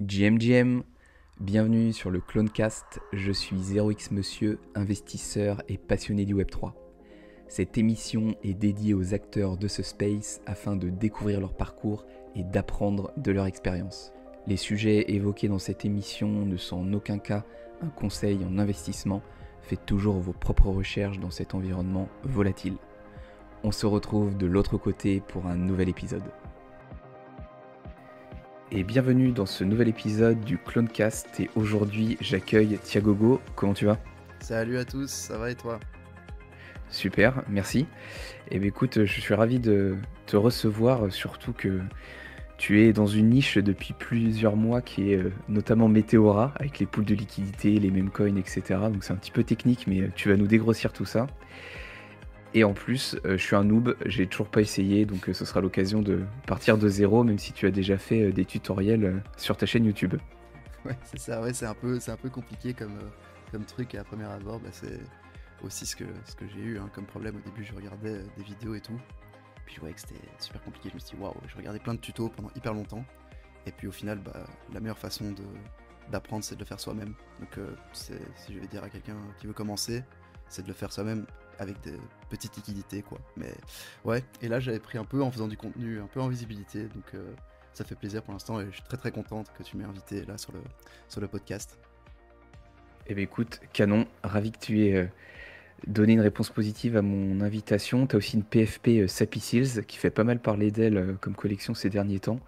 GMGM, bienvenue sur le Clonecast, je suis 0x Monsieur, investisseur et passionné du Web3. Cette émission est dédiée aux acteurs de ce space afin de découvrir leur parcours et d'apprendre de leur expérience. Les sujets évoqués dans cette émission ne sont en aucun cas un conseil en investissement, faites toujours vos propres recherches dans cet environnement volatile. On se retrouve de l'autre côté pour un nouvel épisode. Et bienvenue dans ce nouvel épisode du Clonecast et aujourd'hui j'accueille Thiagogo, comment tu vas? Salut à tous, ça va et toi? Super, merci. Et bien écoute, je suis ravi de te recevoir, surtout que tu es dans une niche depuis plusieurs mois qui est notamment Météora, avec les poules de liquidité, les meme coins, etc. Donc c'est un petit peu technique, mais tu vas nous dégrossir tout ça. Et en plus, je suis un noob, j'ai toujours pas essayé, donc ce sera l'occasion de partir de zéro, même si tu as déjà fait des tutoriels sur ta chaîne YouTube. Ouais, c'est ça, ouais, c'est un peu compliqué comme truc et à première abord, bah, c'est aussi ce que j'ai eu comme problème au début, je regardais des vidéos et tout, puis je voyais que c'était super compliqué, je me suis dit waouh, je regardais plein de tutos pendant hyper longtemps, et puis au final, bah, la meilleure façon d'apprendre c'est de le faire soi-même, donc si je vais dire à quelqu'un qui veut commencer, c'est de le faire soi-même avec des petites liquidités quoi, mais ouais, et là j'avais pris un peu en faisant du contenu, un peu en visibilité, donc ça fait plaisir pour l'instant et je suis très très contente que tu m'aies invité là sur le podcast. Eh bien écoute, canon, ravi que tu aies donné une réponse positive à mon invitation. Tu as aussi une PFP Sappy Seals qui fait pas mal parler d'elle comme collection ces derniers temps.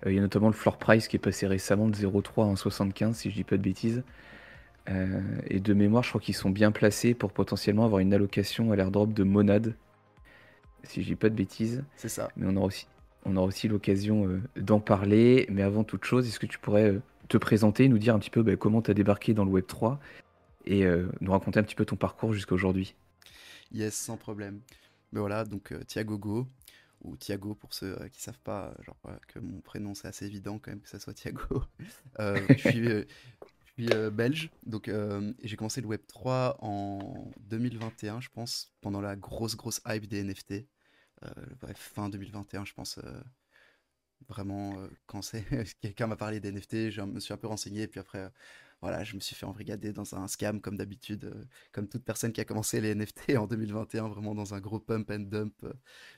Il y a notamment le floor price qui est passé récemment de 0,3 à 1,75 si je dis pas de bêtises. Et de mémoire, je crois qu'ils sont bien placés pour potentiellement avoir une allocation à l'airdrop de Monade, si je dis pas de bêtises. C'est ça. Mais on aura aussi l'occasion d'en parler. Mais avant toute chose, est-ce que tu pourrais te présenter, nous dire un petit peu comment tu as débarqué dans le Web3 et nous raconter un petit peu ton parcours jusqu'à aujourd'hui? Yes, sans problème. Mais voilà, donc Thiagogo, ou Thiago pour ceux qui savent pas, genre que mon prénom c'est assez évident quand même que ça soit Thiago. Je suis belge, donc et j'ai commencé le Web3 en 2021, je pense, pendant la grosse hype des NFT. Bref, fin 2021, je pense, vraiment, quand c'est quelqu'un m'a parlé des NFT, je me suis un peu renseigné, puis après, voilà, je me suis fait embrigader dans un scam comme d'habitude, comme toute personne qui a commencé les NFT en 2021, vraiment dans un gros pump and dump.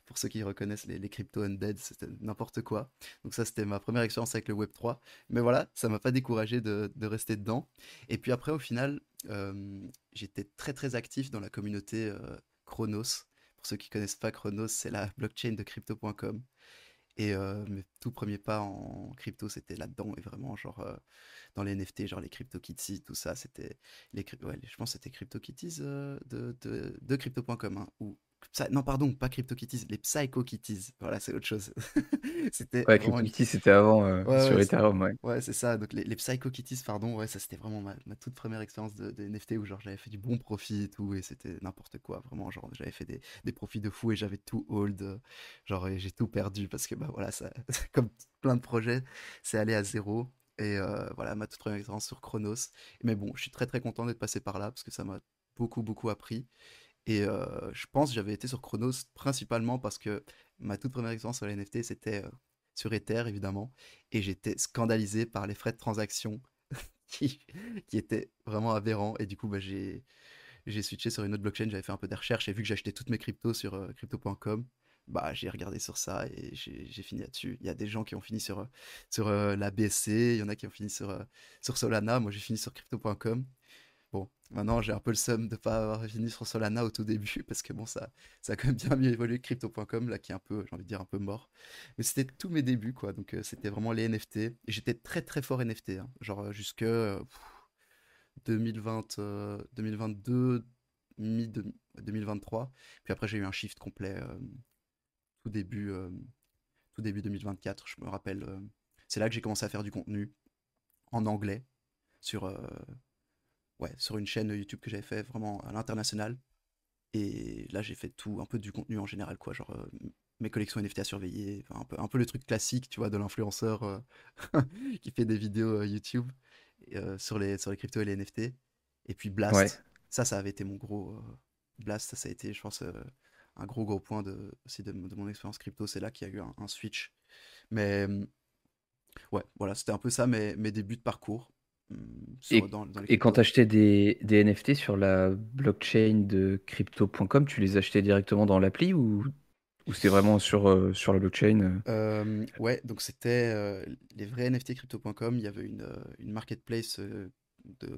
Pour ceux qui reconnaissent les crypto undead, c'était n'importe quoi. Donc ça, c'était ma première expérience avec le Web3. Mais voilà, ça m'a pas découragé de rester dedans. Et puis après, au final, j'étais très très actif dans la communauté Chronos. Pour ceux qui connaissent pas Chronos, c'est la blockchain de crypto.com. Et mes tout premiers pas en crypto, c'était là-dedans et vraiment genre, dans les NFT, genre les CryptoKitties, tout ça, c'était ouais, je pense que c'était CryptoKitties, de crypto.com, hein, ou non pardon, pas CryptoKitties, les PsychoKitties, voilà, c'est autre chose. C'était Ouais, vraiment une CryptoKitties, c'était avant ouais, sur ouais, Ethereum, ouais. ouais, c'est ça, donc les PsychoKitties, pardon, ouais, ça c'était vraiment ma toute première expérience de NFT où genre j'avais fait du bon profit et tout, et c'était n'importe quoi, vraiment, genre j'avais fait des profits de fou et j'avais tout hold, genre et j'ai tout perdu parce que bah voilà, ça, comme plein de projets, c'est allé à zéro. Et voilà, ma toute première expérience sur Chronos. Mais bon, je suis très très content d'être passé par là parce que ça m'a beaucoup appris. Et je pense que j'avais été sur Chronos principalement parce que ma toute première expérience sur les NFT, c'était sur Ether, évidemment. Et j'étais scandalisé par les frais de transaction qui, qui étaient vraiment aberrants. Et du coup, bah, j'ai switché sur une autre blockchain, j'avais fait un peu des recherches et vu que j'achetais toutes mes cryptos sur crypto.com, bah, j'ai regardé sur ça et j'ai fini là-dessus. Il y a des gens qui ont fini sur la BSC, il y en a qui ont fini sur Solana. Moi, j'ai fini sur crypto.com. Bon, maintenant j'ai un peu le seum de pas avoir fini sur Solana au tout début parce que bon, ça a quand même bien mieux évolué que Crypto.com là qui est un peu, j'ai envie de dire un peu mort. Mais c'était tous mes débuts quoi, donc c'était vraiment les NFT et j'étais très très fort NFT, hein, genre jusque 2020, 2022, mi 2023. Puis après j'ai eu un shift complet tout début euh, tout début 2024, je me rappelle. C'est là que j'ai commencé à faire du contenu en anglais sur ouais, sur une chaîne YouTube que j'avais fait vraiment à l'international. Et là, j'ai fait tout, un peu du contenu en général, quoi. Genre, mes collections NFT à surveiller, enfin, un peu le truc classique, tu vois, de l'influenceur qui fait des vidéos YouTube et, sur les cryptos et les NFT. Et puis Ouais. Blast, ça avait été mon gros. Blast, ça a été, je pense, un gros point aussi de mon expérience crypto. C'est là qu'il y a eu un switch. Mais Ouais, voilà, c'était un peu ça mes débuts de parcours Et, dans les et quand cryptos. tu achetais des NFT sur la blockchain de crypto.com, tu les achetais directement dans l'appli ou c'était vraiment sur la blockchain? Ouais, donc c'était les vrais NFT crypto.com. Il y avait une marketplace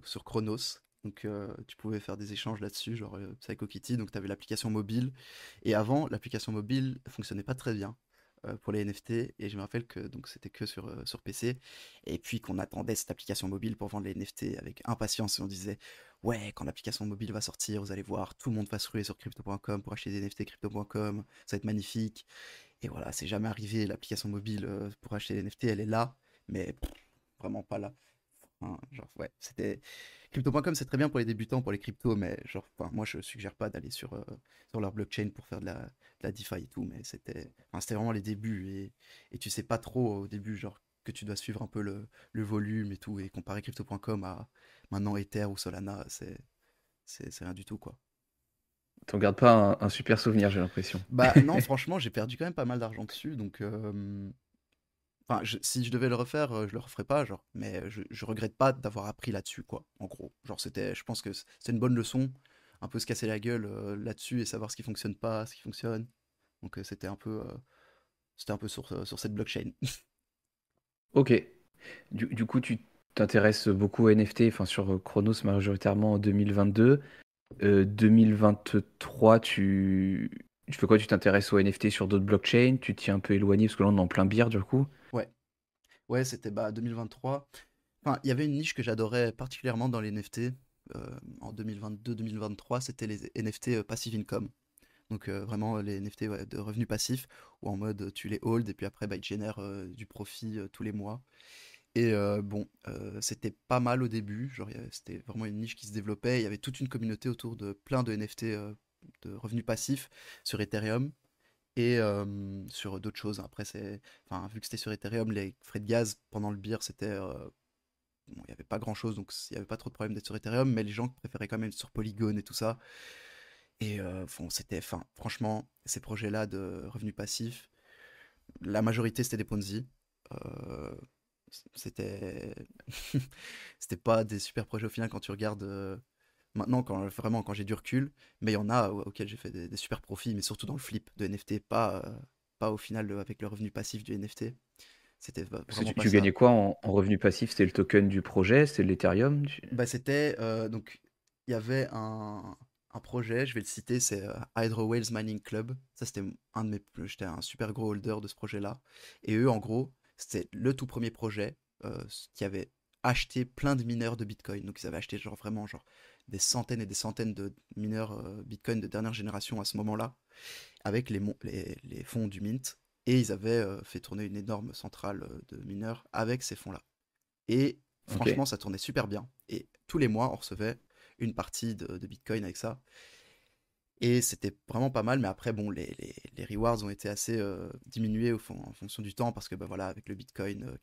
sur Chronos. Donc tu pouvais faire des échanges là-dessus, genre PsychoKitty. Donc tu avais l'application mobile. Et avant, l'application mobile fonctionnait pas très bien pour les NFT. Et je me rappelle que donc c'était que sur PC. Et puis qu'on attendait cette application mobile pour vendre les NFT avec impatience. Et on disait, ouais, quand l'application mobile va sortir, vous allez voir, tout le monde va se ruer sur crypto.com pour acheter des NFT crypto.com. Ça va être magnifique. Et voilà, c'est jamais arrivé. L'application mobile pour acheter les NFT, elle est là, mais vraiment pas là. Enfin, genre, ouais, c'était. Crypto.com, c'est très bien pour les débutants, pour les cryptos, mais genre, enfin, moi, je suggère pas d'aller sur leur blockchain pour faire de la DeFi et tout, mais c'était vraiment les débuts. Et tu sais pas trop au début, genre, que tu dois suivre un peu le volume et tout, et comparer crypto.com à maintenant Ether ou Solana, c'est rien du tout, quoi. T'en gardes pas un super souvenir, j'ai l'impression. Bah non, franchement, j'ai perdu quand même pas mal d'argent dessus, donc enfin, si je devais le refaire, je le referais pas, genre, mais je regrette pas d'avoir appris là-dessus, quoi, en gros. Genre, je pense que c'est une bonne leçon, un peu se casser la gueule là-dessus et savoir ce qui fonctionne pas, ce qui fonctionne. Donc, c'était un peu sur cette blockchain. Ok. Du coup, tu t'intéresses beaucoup aux NFT, enfin sur Chronos majoritairement en 2022. 2023, tu fais quoi? Tu t'intéresses aux NFT sur d'autres blockchains? Tu t'y es un peu éloigné parce que là on est en plein beer du coup. Ouais, ouais, c'était bah 2023. Enfin, il y avait une niche que j'adorais particulièrement dans les NFT en 2022-2023, c'était les NFT passive income. Donc vraiment les NFT ouais, de revenus passifs, où en mode tu les hold et puis après bah, ils te génèrent du profit tous les mois. Et bon, c'était pas mal au début, genre c'était vraiment une niche qui se développait, il y avait toute une communauté autour de plein de NFT de revenus passifs sur Ethereum et sur d'autres choses. Après, enfin, vu que c'était sur Ethereum, les frais de gaz pendant le beer, c'était bon, il n'y avait pas grand chose, donc il n'y avait pas trop de problème d'être sur Ethereum, mais les gens préféraient quand même être sur Polygon et tout ça. Et bon, enfin, franchement, ces projets-là de revenus passifs, la majorité c'était des Ponzi. Euh, c'était c'était pas des super projets au final quand tu regardes maintenant quand j'ai du recul, mais il y en a auxquels j'ai fait des super profits, mais surtout dans le flip de NFT, pas au final avec le revenu passif du NFT. C'était Parce que vraiment pas tu ça. gagnais quoi en revenu passif? C'était le token du projet, c'était l'Ethereum? Bah c'était donc il y avait un projet, je vais le citer, c'est Hydro Whales Mining Club. Ça c'était j'étais un super gros holder de ce projet-là. Et eux en gros, c'était le tout premier projet qui avait acheté plein de mineurs de Bitcoin. Donc ils avaient acheté genre vraiment genre des centaines et des centaines de mineurs Bitcoin de dernière génération à ce moment-là avec les fonds du mint. Et ils avaient fait tourner une énorme centrale de mineurs avec ces fonds-là. Et Ok. franchement, ça tournait super bien. Et tous les mois, on recevait une partie de Bitcoin avec ça. Et c'était vraiment pas mal. Mais après, bon, les rewards ont été assez diminués en fonction du temps parce que, bah voilà, avec le Bitcoin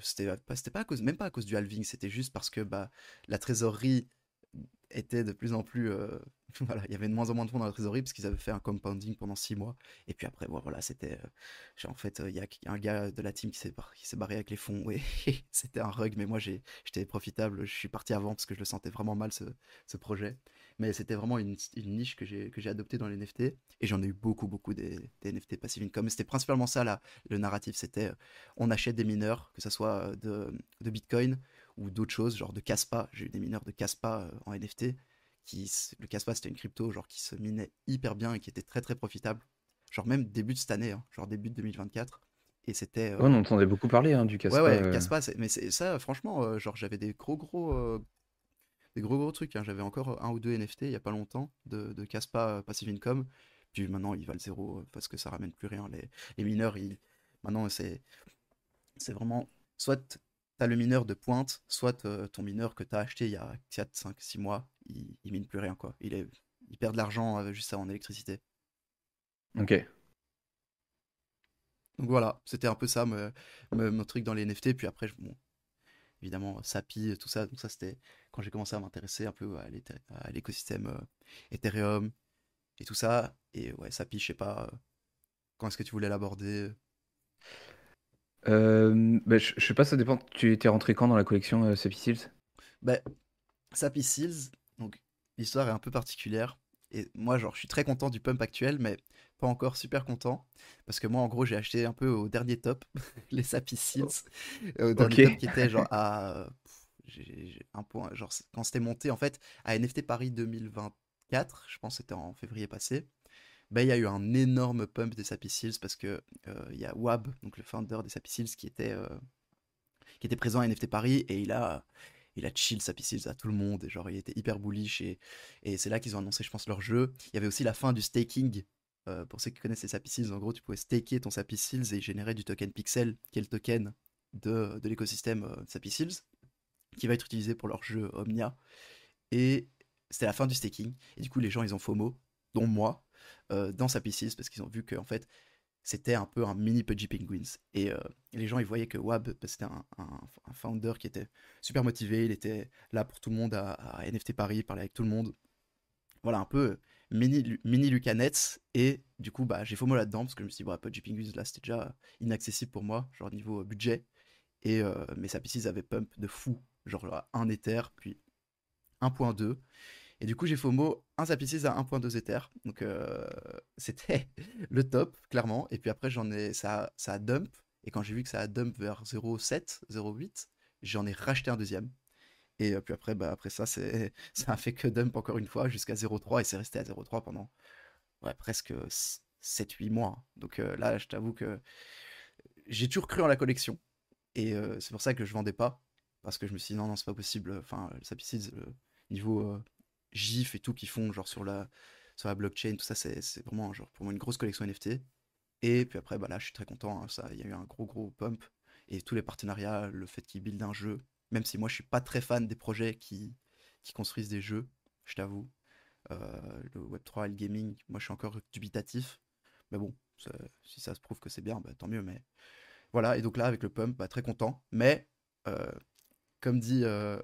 c'était pas à cause, même pas à cause du halving, c'était juste parce que bah, la trésorerie était de plus en plus. Voilà, il y avait de moins en moins de fonds dans la trésorerie parce qu'ils avaient fait un compounding pendant 6 mois. Et puis après, bon, voilà, c'était. En fait, il y a un gars de la team qui s'est barré avec les fonds. Et c'était un rug, mais moi, j'étais profitable. Je suis parti avant parce que je le sentais vraiment mal, ce projet. Mais c'était vraiment une niche que j'ai adoptée dans les NFT. Et j'en ai eu beaucoup, beaucoup des NFT passive income. C'était principalement ça, là, le narratif. C'était on achète des mineurs, que ce soit de Bitcoin ou d'autres choses, genre de Caspa. J'ai eu des mineurs de Caspa en NFT. Le Caspa, c'était une crypto genre qui se minait hyper bien et qui était très très profitable. Genre même début de cette année, hein, genre début de 2024. Et c'était. Ouais, on entendait beaucoup parler hein, du Ouais, Caspa. ouais, Caspa, mais c'est ça, franchement, genre j'avais des gros gros trucs, hein. J'avais encore un ou deux NFT il y a pas longtemps de Caspa Passive Income. Puis maintenant, ils valent zéro parce que ça ramène plus rien. Les mineurs, maintenant, c'est vraiment soit t'as le mineur de pointe, soit ton mineur que t'as acheté il y a 4 5 6 mois, il mine plus rien, quoi. Il perd de l'argent juste ça en électricité. Ok. Donc voilà, c'était un peu ça mon truc dans les NFT. Puis après, bon, évidemment, SAPI et tout ça. Donc ça, c'était quand j'ai commencé à m'intéresser un peu à l'écosystème Ethereum et tout ça. Et ouais, SAPI, je sais pas, quand est-ce que tu voulais l'aborder? Je sais pas, ça dépend. Tu étais rentré quand dans la collection Sappy Seals? Bah, Sappy Seals, donc l'histoire est un peu particulière. Et moi, genre, je suis très content du pump actuel, mais pas encore super content. Parce que moi, en gros, j'ai acheté un peu au dernier top, les Sappy Seals. Au dernier Ok. top qui était genre à j'ai un point, genre quand c'était monté en fait à NFT Paris 2024, je pense que c'était en février passé, bah, il y a eu un énorme pump des Sappy Seals parce que il y a Wab, donc le founder des Sappy Seals, qui était présent à NFT Paris et il a chill Sappy Seals à tout le monde et genre il était hyper bullish et c'est là qu'ils ont annoncé je pense leur jeu. Il y avait aussi la fin du staking. Pour ceux qui connaissent les Sappy Seals, en gros tu pouvais staker ton Sappy Seals et générer du token Pixel, qui est le token de l'écosystème Sappy Seals, qui va être utilisé pour leur jeu Omnia. Et c'était la fin du staking. Et du coup, les gens, ils ont FOMO, dont moi, dans Sappy Seals, parce qu'ils ont vu que, en fait, c'était un peu un mini Pudgy Penguins. Et les gens, ils voyaient que Wab, bah, c'était un founder qui était super motivé. Il était là pour tout le monde à NFT Paris, il parlait avec tout le monde. Voilà, un peu mini Lucanets. Et du coup, bah, j'ai FOMO là-dedans, parce que je me suis dit, bah, Pudgy Penguins, là, c'était déjà inaccessible pour moi, genre niveau budget. Et mes Sappy Seals avaient pump de fou, genre un Ether, puis 1.2. Et du coup, j'ai FOMO un Sapicis à 1.2 Ether. Donc, c'était le top, clairement. Et puis après, ça a dump. Et quand j'ai vu que ça a dump vers 0.7, 0.8, j'en ai racheté un deuxième. Et puis après, bah, après ça, ça a fait que dump encore une fois jusqu'à 0.3. Et c'est resté à 0.3 pendant ouais, presque 7-8 mois. Donc là, je t'avoue que j'ai toujours cru en la collection. Et c'est pour ça que je vendais pas. Parce que je me suis dit, non, non, c'est pas possible. Enfin, le Sapices, niveau GIF et tout qu'ils font, genre sur la blockchain, tout ça, c'est vraiment genre, pour moi une grosse collection NFT. Et puis après, bah là, je suis très content. Hein, ça, il y a eu un gros pump. Et tous les partenariats, le fait qu'ils buildent un jeu, même si moi, je suis pas très fan des projets qui construisent des jeux, je t'avoue. Le Web3 et le gaming, moi, je suis encore dubitatif. Mais bon, si ça se prouve que c'est bien, bah, tant mieux. Mais voilà, et donc là, avec le pump, bah, très content. Mais, euh, comme dit, euh,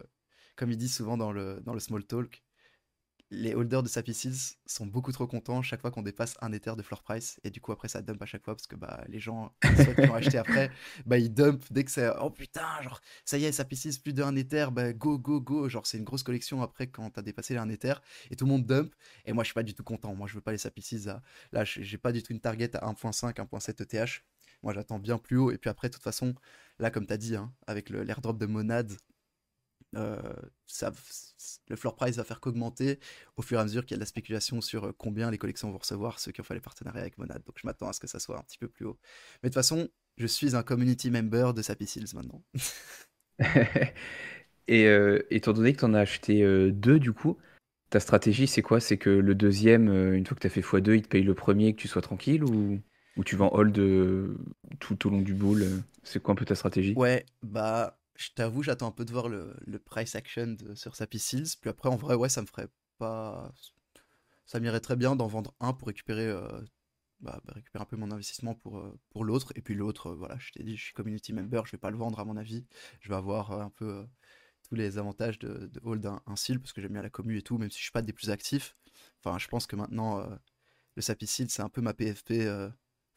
comme il dit souvent dans le small talk, les holders de Sappy Seals sont beaucoup trop contents chaque fois qu'on dépasse un Ether de floor price. Et du coup, après, ça dump à chaque fois parce que bah, les gens, soit qui ont acheté après, bah, ils dump dès que c'est oh putain, genre ça y est, Sappy Seals plus de un Ether, bah, go. Genre, c'est une grosse collection après quand t'as dépassé les 1 Ether et tout le monde dump. Et moi, je suis pas du tout content. Moi, je veux pas les Sappy Seals là, j'ai pas du tout une target à 1.5, 1.7 ETH. Moi, j'attends bien plus haut. Et puis après, de toute façon, là, comme t'as dit, hein, avec l'airdrop de Monad, euh, ça, le floor price va faire qu'augmenter au fur et à mesure qu'il y a de la spéculation sur combien les collections vont recevoir, ceux qui ont fait les partenariats avec Monad. Donc je m'attends à ce que ça soit un petit peu plus haut. Mais de toute façon, je suis un community member de Sappy Seals maintenant. Et étant donné que tu en as acheté deux, du coup, ta stratégie, c'est quoi? C'est que le deuxième, une fois que tu as fait x2, il te paye le premier et que tu sois tranquille ou tu vas en hold tout au long du bull? C'est quoi un peu ta stratégie? Ouais, bah, je t'avoue, j'attends un peu de voir le price action sur Sappy Seals. Puis après, en vrai, ouais, ça me ferait pas. Ça m'irait très bien d'en vendre un pour récupérer, récupérer un peu mon investissement pour l'autre. Et puis l'autre, voilà, je t'ai dit, je suis community member, je vais pas le vendre à mon avis. Je vais avoir un peu tous les avantages de hold un seal parce que j'aime bien la commu et tout, même si je suis pas des plus actifs. Enfin, je pense que maintenant, le Sappy Seal, c'est un peu ma PFP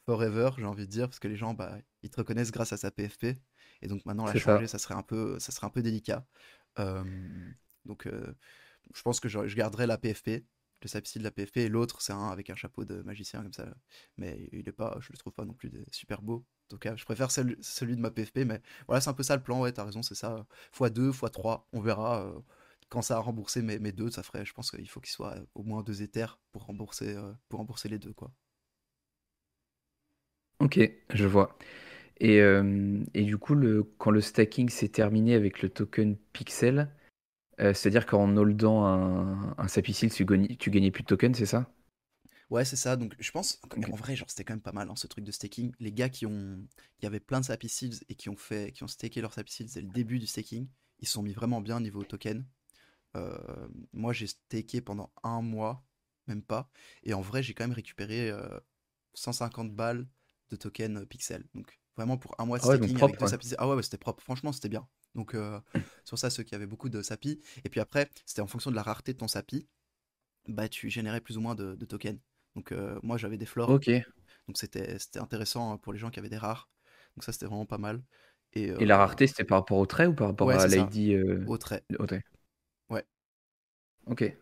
forever, j'ai envie de dire, parce que les gens, bah, ils te reconnaissent grâce à sa PFP. Et donc maintenant, la C'est changer, ça. ça serait un peu délicat. Euh, donc, je pense que je garderai la PFP, le Sappy Seal de la PFP, et l'autre, c'est un avec un chapeau de magicien comme ça. Mais il est pas, je le trouve pas non plus super beau. En tout cas, je préfère celui de ma PFP, mais voilà, c'est un peu ça le plan, ouais, t'as raison, c'est ça. x2, x3, on verra. Quand ça a remboursé mes deux, ça ferait, je pense qu'il faut qu'il soit au moins 2 Ethers pour rembourser les deux, quoi. Ok, je vois. Et du coup, quand le stacking s'est terminé avec le token Pixel, c'est-à-dire qu'en holdant un Sapicil, tu gagnais plus de tokens, c'est ça? Ouais, c'est ça. Donc, je pense, Ok. en vrai, genre, c'était quand même pas mal, hein, ce truc de staking. Les gars qui avaient plein de Sappy Seals et qui ont staké leurs Sappy Seals dès le début du staking, ils se sont mis vraiment bien niveau token. Euh, Moi, j'ai staké pendant un mois, même pas. Et en vrai, j'ai quand même récupéré 150 balles de token Pixel. Donc, vraiment pour un mois de Ah ouais, donc staking avec propre, deux ouais. Sappy Seals. Ah ouais, ouais, c'était propre. Franchement, c'était bien. Donc, sur ça, ceux qui avaient beaucoup de Sappy. Et puis après, c'était en fonction de la rareté de ton Sappy, bah, tu générais plus ou moins de tokens. Donc moi j'avais des flores, Ok. donc c'était intéressant pour les gens qui avaient des rares. Donc ça, c'était vraiment pas mal. Et Et la rareté, c'était par rapport au trait ou par rapport ouais, à c'est ça, l'ID au trait. au trait? Ouais. Ok.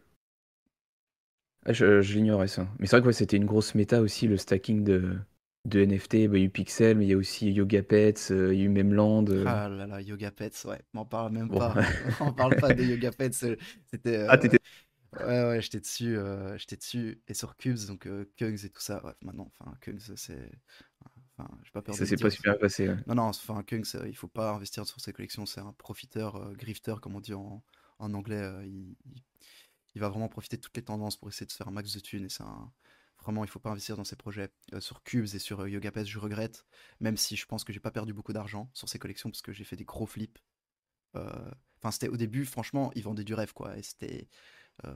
Ah, je l'ignorais ça. Mais c'est vrai que ouais, c'était une grosse méta aussi, le stacking de NFT. Bah, il y a eu Pixel, mais il y a aussi Yoga Pets, il y a eu Memland. Ah là là, Yoga Pets, ouais, m'en parle même Bon. pas. On parle pas de Yoga Pets, c'était... Ah, t'étais. ouais, ouais, j'étais dessus. Et sur Cubes, donc Kugs et tout ça, ouais, maintenant, enfin, Kugs, c'est... Enfin, j'ai pas peur Ça de le s'est pas dire. super bien passé. Ouais. Non, non, enfin, Kugs, il faut pas investir sur ses collections, c'est un profiteur, grifter, comme on dit en anglais. Il va vraiment profiter de toutes les tendances pour essayer de se faire un max de thunes, et c'est un... Vraiment, il faut pas investir dans ces projets. Sur Cubes et sur Yoga Pets, je regrette, même si je pense que j'ai pas perdu beaucoup d'argent sur ces collections, parce que j'ai fait des gros flips. Euh, Enfin, c'était au début, franchement, ils vendaient du rêve, quoi. Et c'était euh,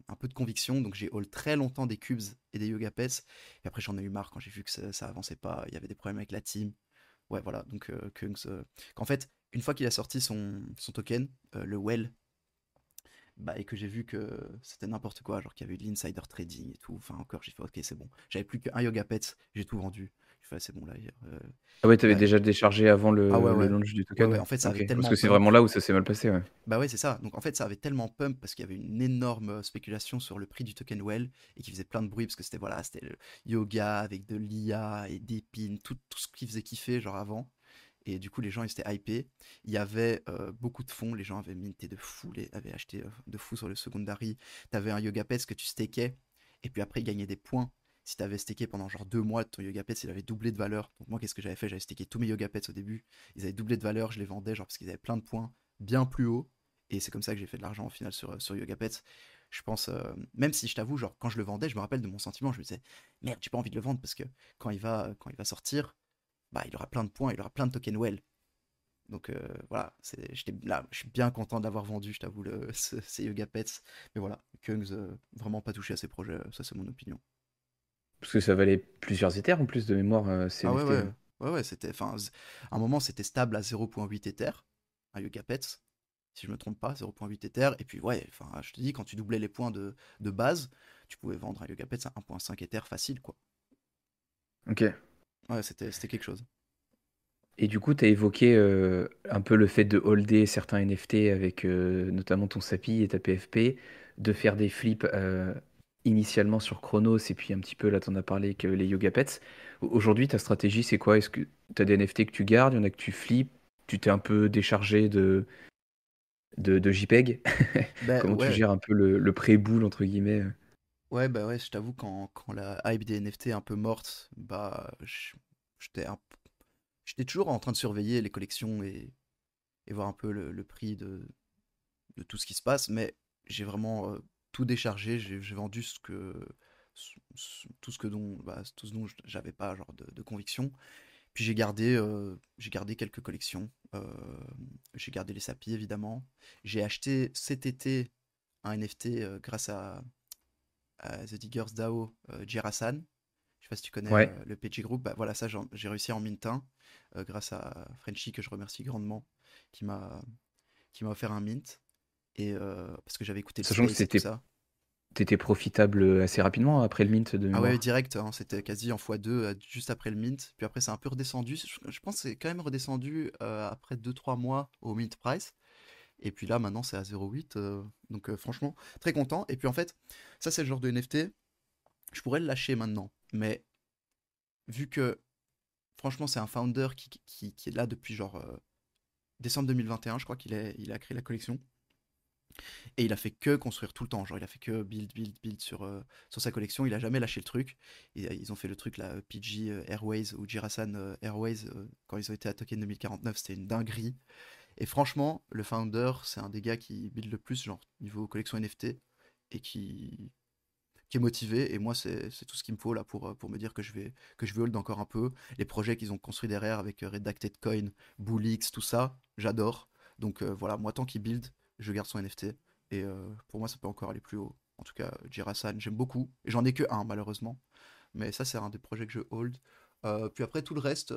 un peu de conviction. Donc, j'ai haul très longtemps des cubes et des yoga pets. Et après, j'en ai eu marre quand j'ai vu que ça avançait pas. Il y avait des problèmes avec la team. Ouais, voilà. Donc, Kungs. Qu'en fait, une fois qu'il a sorti son token, le Well, bah, et que j'ai vu que c'était n'importe quoi, genre qu'il y avait eu de l'insider trading et tout. Enfin, encore, j'ai fait, ok, c'est bon. J'avais plus qu'un yoga pet, j'ai tout vendu. J'ai fait, ah, c'est bon, là. Ah ouais, t'avais Là, déjà déchargé avant ah ouais, le ouais. launch du Ouais, ouais. token? En fait, ça avait Ok. Parce tellement que c'est pump. vraiment là où ça s'est mal passé, ouais. Bah ouais, c'est ça. Donc en fait, ça avait tellement pump parce qu'il y avait une énorme spéculation sur le prix du token Well et qui faisait plein de bruit parce que c'était voilà, c'était le yoga avec de l'IA et des pins, tout ce qui faisait kiffer genre avant. Et du coup, les gens ils étaient hypés. Il y avait beaucoup de fonds, les gens avaient minté de fou, avaient acheté de fou sur le secondary. T'avais un yoga pets que tu stakais et puis après, il gagnait des points. Si t'avais staké pendant genre 2 mois, ton yoga pets il avait doublé de valeur. Donc moi, qu'est-ce que j'avais fait? J'avais staké tous mes yoga pets au début. Ils avaient doublé de valeur, je les vendais genre parce qu'ils avaient plein de points bien plus haut. Et c'est comme ça que j'ai fait de l'argent au final sur Yoga Pets. Je pense, même si je t'avoue, genre quand je le vendais, je me rappelle de mon sentiment, je me disais, merde, j'ai pas envie de le vendre parce que quand il va sortir, bah il aura plein de points, il aura plein de tokens well. Donc voilà, j'étais là, je suis bien content d'avoir vendu, je t'avoue, ces Yoga Pets. Mais voilà, Kungs, vraiment pas touché à ces projets, ça c'est mon opinion. Parce que ça valait plusieurs Ethers en plus de mémoire, ces Ah ouais, NFT. ouais, ouais, ouais, c'était, enfin, à un moment c'était stable à 0,8 Ether, un Yoga Pets, si je me trompe pas, 0,8 Ether. Et puis ouais, enfin, je te dis, quand tu doublais les points de base, tu pouvais vendre un Yoga Pets à 1,5 Ether facile, quoi. Ok. Ouais, c'était quelque chose. Et du coup, tu as évoqué un peu le fait de holder certains NFT avec notamment ton SAPI et ta PFP, de faire des flips initialement sur Chronos et puis un petit peu, là, tu en as parlé avec les Yoga Pets. Aujourd'hui, ta stratégie, c'est quoi? Est-ce que tu as des NFT que tu gardes, il y en a que tu flippes, tu t'es un peu déchargé de JPEG? Ben Comment tu ouais, gères un peu le pré-boule, entre guillemets? ouais, bah ouais, je t'avoue, quand la hype des NFT est un peu morte, bah, j'étais j'étais toujours en train de surveiller les collections et voir un peu le prix de tout ce qui se passe, mais j'ai vraiment tout déchargé, j'ai vendu tout ce que dont, bah, tout ce dont j'avais pas genre de conviction. Puis j'ai gardé quelques collections. J'ai gardé les sapis évidemment. J'ai acheté cet été un NFT grâce à The Diggers DAO, Jirasan. Je sais pas si tu connais Ouais. le PG Group. Bah, voilà, ça j'ai réussi à en mint un grâce à Frenchy que je remercie grandement qui m'a qui m'a offert un mint. Et parce que j'avais écouté le Sachant que space et tout ça. t'étais profitable assez rapidement après le mint de Ah ouais, mémoire. direct, hein, c'était quasi en x2 juste après le mint. Puis après, c'est un peu redescendu. Je pense que c'est quand même redescendu après 2 3 mois au mint price. Et puis là, maintenant, c'est à 0,8. Donc franchement, très content. Et puis en fait, ça, c'est le genre de NFT. Je pourrais le lâcher maintenant. Mais vu que, franchement, c'est un founder qui est là depuis genre décembre 2021, je crois il a créé la collection. Et il a fait que construire tout le temps. Genre, il a fait que build, build, build sur sa collection. Il a jamais lâché le truc. Et ils ont fait le truc là, PG Airways ou Jirasan Airways, quand ils ont été à Token 2049, c'était une dinguerie. Et franchement, le founder, c'est un des gars qui build le plus, genre, niveau collection NFT, et qui est motivé. Et moi, c'est tout ce qu'il me faut là pour me dire que je vais hold encore un peu. Les projets qu'ils ont construits derrière avec Redacted Coin, Bullix, tout ça, j'adore. Donc voilà, moi, tant qu'il build, je garde son NFT. Et pour moi, ça peut encore aller plus haut. En tout cas, Jirasan, j'aime beaucoup. Et j'en ai que un, malheureusement. Mais ça, c'est un des projets que je hold. Puis après, tout le reste,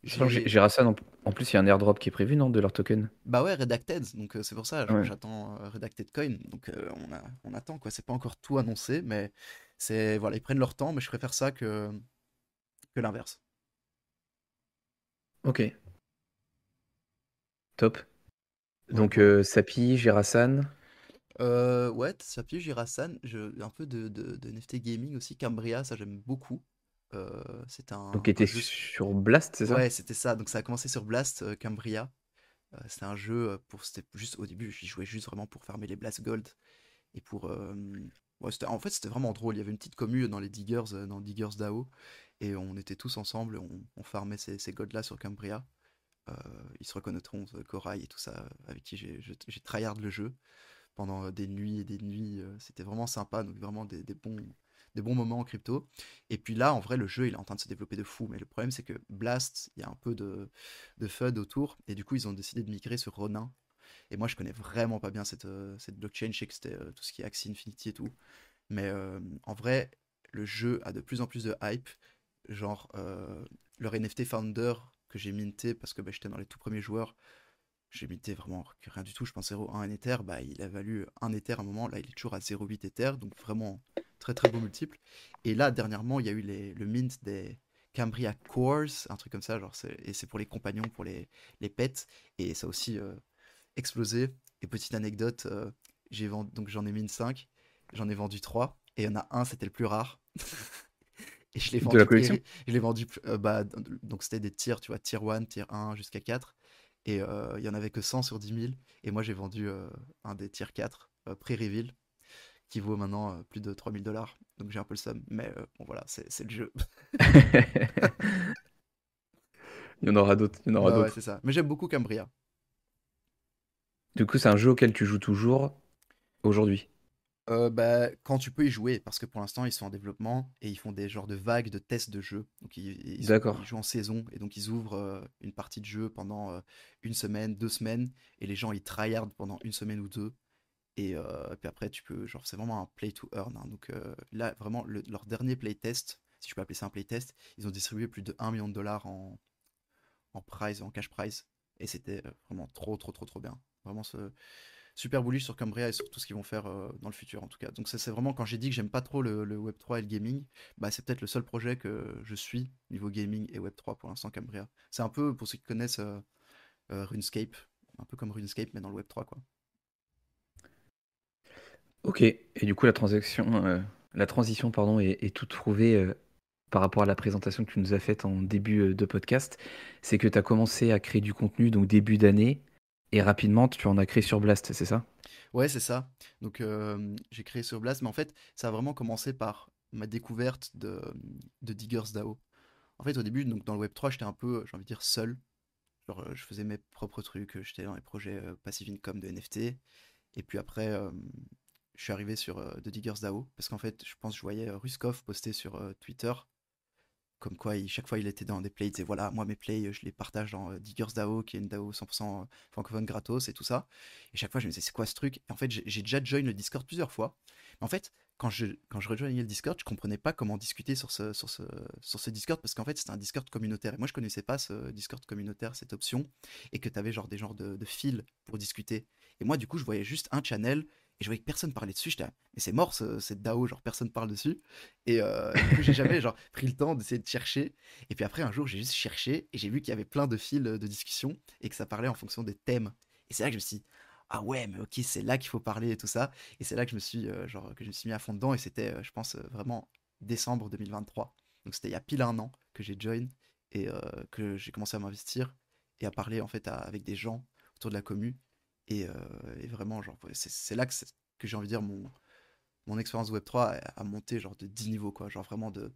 Sachant que j'ai. Gerasan, en plus, il y a un airdrop qui est prévu, non, de leur token? Bah ouais, Redacted, donc c'est pour ça, genre Ouais. j'attends Redacted Coin, donc on attend quoi, c'est pas encore tout annoncé, mais c'est voilà, ils prennent leur temps, mais je préfère ça que l'inverse. Ok, top. Ouais, Donc, voilà. Sapi, Girasan. Ouais, Sapio Jirasan, un peu de NFT gaming aussi. Cambria, ça j'aime beaucoup. C'est Donc, un était jeu. sur Blast, c'est ça? Ouais, c'était ça. Donc ça a commencé sur Blast, Cambria. C'était un jeu c'était juste au début, j'y jouais juste vraiment pour farmer les Blast Gold et pour. Ouais, en fait, c'était vraiment drôle. Il y avait une petite commu dans les Diggers, dans Diggers DAO, et on était tous ensemble, on farmait ces golds là sur Cambria. Euh, Ils se reconnaîtront, Corail et tout ça, avec qui j'ai tryhard le jeu pendant des nuits et des nuits. C'était vraiment sympa, donc vraiment des bons moments en crypto. Et puis là, en vrai, le jeu, il est en train de se développer de fou. Mais le problème, c'est que Blast, il y a un peu de FUD autour. Et du coup, ils ont décidé de migrer sur Ronin. Et moi, je connais vraiment pas bien cette blockchain. Je sais que c'était tout ce qui est Axie Infinity et tout. Mais en vrai, le jeu a de plus en plus de hype. Genre, leur NFT Founder que j'ai minté parce que bah, j'étais dans les tout premiers joueurs, j'ai minté vraiment que rien du tout, je pense 0,1 Ether, bah, il a valu 1 Ether à un moment, là il est toujours à 0,8 Ether, donc vraiment très très beau multiple. Et là dernièrement il y a eu le mint des Cambria Cores, un truc comme ça, genre et c'est pour les compagnons, pour les pets, et ça a aussi explosé. Et petite anecdote, donc j'en ai mis 5, j'en ai vendu 3, et il y en a un, c'était le plus rare. Et De la collection? je l'ai vendu, bah, donc c'était des tiers, tu vois, tier 1, tier 1 jusqu'à 4. Et il y en avait que 100 sur 10 000. Et moi, j'ai vendu un des tier 4, pré-reveal, qui vaut maintenant plus de 3 000 $. Donc j'ai un peu le seum. Mais bon, voilà, c'est le jeu. Il y en aura d'autres, il y en aura Ouais, ouais, d'autres. c'est ça. Mais j'aime beaucoup Cambria. Du coup, c'est un jeu auquel tu joues toujours aujourd'hui. Bah, quand tu peux y jouer, parce que pour l'instant, ils sont en développement et ils font des genres de vagues de tests de jeu. Donc, ils D'accord. jouent en saison et donc ils ouvrent une partie de jeu pendant une semaine, 2 semaines, et les gens ils tryhardent pendant une semaine ou deux. Et puis après, tu peux, genre, c'est vraiment un play to earn, hein. Donc là, vraiment, leur dernier playtest, si je peux appeler ça un playtest, ils ont distribué plus de 1 million de dollars en prize, en cash prize. Et c'était vraiment trop, trop, trop, trop bien. Vraiment super bullish sur Cambria et sur tout ce qu'ils vont faire dans le futur en tout cas. Donc ça, c'est vraiment quand j'ai dit que j'aime pas trop le Web3 et le gaming, bah c'est peut-être le seul projet que je suis niveau gaming et Web3 pour l'instant Cambria. C'est un peu pour ceux qui connaissent RuneScape, un peu comme RuneScape mais dans le Web3 quoi. Ok. Et du coup, la transition, pardon, est toute trouvée par rapport à la présentation que tu nous as faite en début de podcast. C'est que tu as commencé à créer du contenu, donc début d'année, et rapidement, tu en as créé sur Blast, c'est ça? Ouais, c'est ça. Donc j'ai créé sur Blast, mais en fait ça a vraiment commencé par ma découverte de Diggers DAO. En fait au début donc dans le Web3 j'étais un peu, j'ai envie de dire seul. Genre je faisais mes propres trucs, j'étais dans les projets passive income de NFT. Et puis après, je suis arrivé sur The Diggers DAO, parce qu'en fait, je pense que je voyais Ruskov poster sur Twitter, comme quoi chaque fois il était dans des plays, il disait voilà, moi mes plays, je les partage dans Diggers DAO, qui est une DAO 100% francophone gratos et tout ça. Et chaque fois, je me disais c'est quoi ce truc? Et en fait, j'ai déjà join le Discord plusieurs fois. Mais en fait, quand je rejoignais le Discord, je comprenais pas comment discuter sur ce Discord, parce qu'en fait, c'était un Discord communautaire. Et moi, je connaissais pas ce Discord communautaire, cette option, et que tu avais genre des genres de fils pour discuter. Et moi, du coup, je voyais juste un channel, et je voyais que personne parlait dessus. J'étais là, mais c'est mort cette DAO, genre personne parle dessus. Et du coup, j'ai jamais genre pris le temps d'essayer de chercher. Et puis après, un jour, j'ai juste cherché et j'ai vu qu'il y avait plein de fils de discussion et que ça parlait en fonction des thèmes. Et c'est là que je me suis dit, ah ouais, mais ok, c'est là qu'il faut parler et tout ça. Et c'est là que je me suis, que je me suis mis à fond dedans. Et c'était, je pense, vraiment décembre 2023. Donc c'était il y a pile un an que j'ai join et que j'ai commencé à m'investir et à parler en fait avec des gens autour de la commu. Et vraiment, genre, ouais, c'est là que j'ai envie de dire mon expérience Web3 a monté genre de 10 niveaux, quoi. Genre vraiment de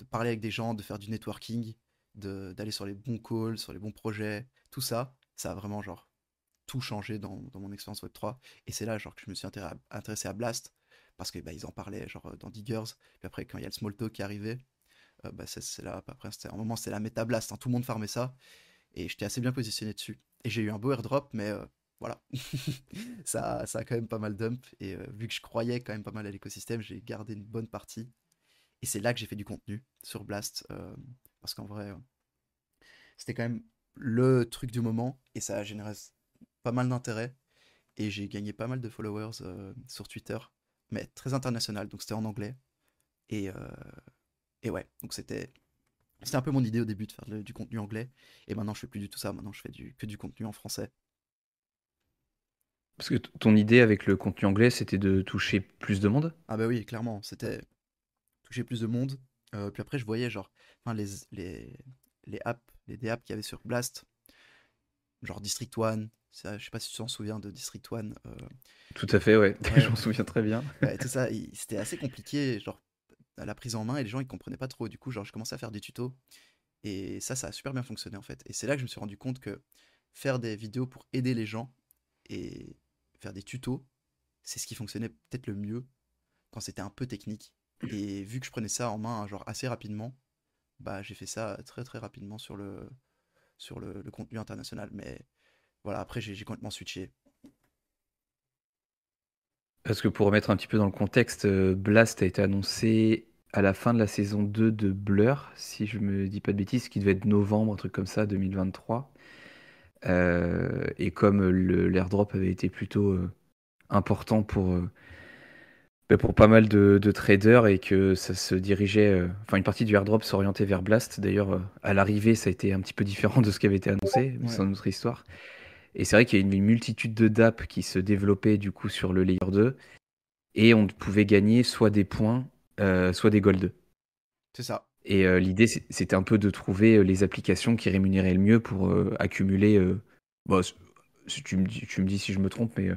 parler avec des gens, de faire du networking, d'aller sur les bons calls, sur les bons projets, tout ça, ça a vraiment genre tout changé dans mon expérience Web3. Et c'est là genre que je me suis intéressé à Blast, parce que bah, ils en parlaient genre dans Diggers. Puis après, quand il y a le small talk qui est arrivé, bah, c'est là, après, c'était un moment, c'était la méta Blast, hein, tout le monde farmait ça, et j'étais assez bien positionné dessus. Et j'ai eu un beau airdrop, mais voilà, ça a quand même pas mal dump, et vu que je croyais quand même pas mal à l'écosystème, j'ai gardé une bonne partie. Et c'est là que j'ai fait du contenu sur Blast, parce qu'en vrai, c'était quand même le truc du moment, et ça a généré pas mal d'intérêt, et j'ai gagné pas mal de followers sur Twitter, mais très international, donc c'était en anglais, et, euh, et ouais, donc c'était C'était un peu mon idée au début de faire du contenu anglais. Et maintenant, je fais plus du tout ça. Maintenant, je fais que du contenu en français. Parce que ton idée avec le contenu anglais, c'était de toucher plus de monde? Ah bah oui, clairement, c'était toucher plus de monde. Puis après, je voyais genre, enfin, les apps, les DApps qu'il y avait sur Blast, genre District One. Ça, je sais pas si tu t'en souviens de District One. Tout à fait, ouais. Je Ouais, m'en souviens très bien. ouais, tout ça, c'était assez compliqué, genre, à la prise en main, et les gens, ils comprenaient pas trop. Du coup, genre, je commençais à faire des tutos. Et ça a super bien fonctionné, en fait. Et c'est là que je me suis rendu compte que faire des vidéos pour aider les gens et faire des tutos, c'est ce qui fonctionnait peut-être le mieux quand c'était un peu technique. Et vu que je prenais ça en main, genre assez rapidement, bah j'ai fait ça très très rapidement sur le contenu international. Mais voilà, après j'ai complètement switché. Parce que pour remettre un petit peu dans le contexte, Blast a été annoncé à la fin de la saison 2 de Blur, si je me dis pas de bêtises, qui devait être novembre, un truc comme ça, 2023. Et comme l'airdrop avait été plutôt important pour pas mal de traders et que ça se dirigeait, enfin une partie du airdrop s'orientait vers Blast. D'ailleurs, à l'arrivée, ça a été un petit peu différent de ce qui avait été annoncé, mais c'est Ouais, une autre histoire. Et c'est vrai qu'il y a une multitude de dApps qui se développaient du coup sur le layer 2 et on pouvait gagner soit des points, soit des gold. c'est ça. Et l'idée, c'était un peu de trouver les applications qui rémunéraient le mieux pour accumuler. Bon, si tu me dis si je me trompe, mais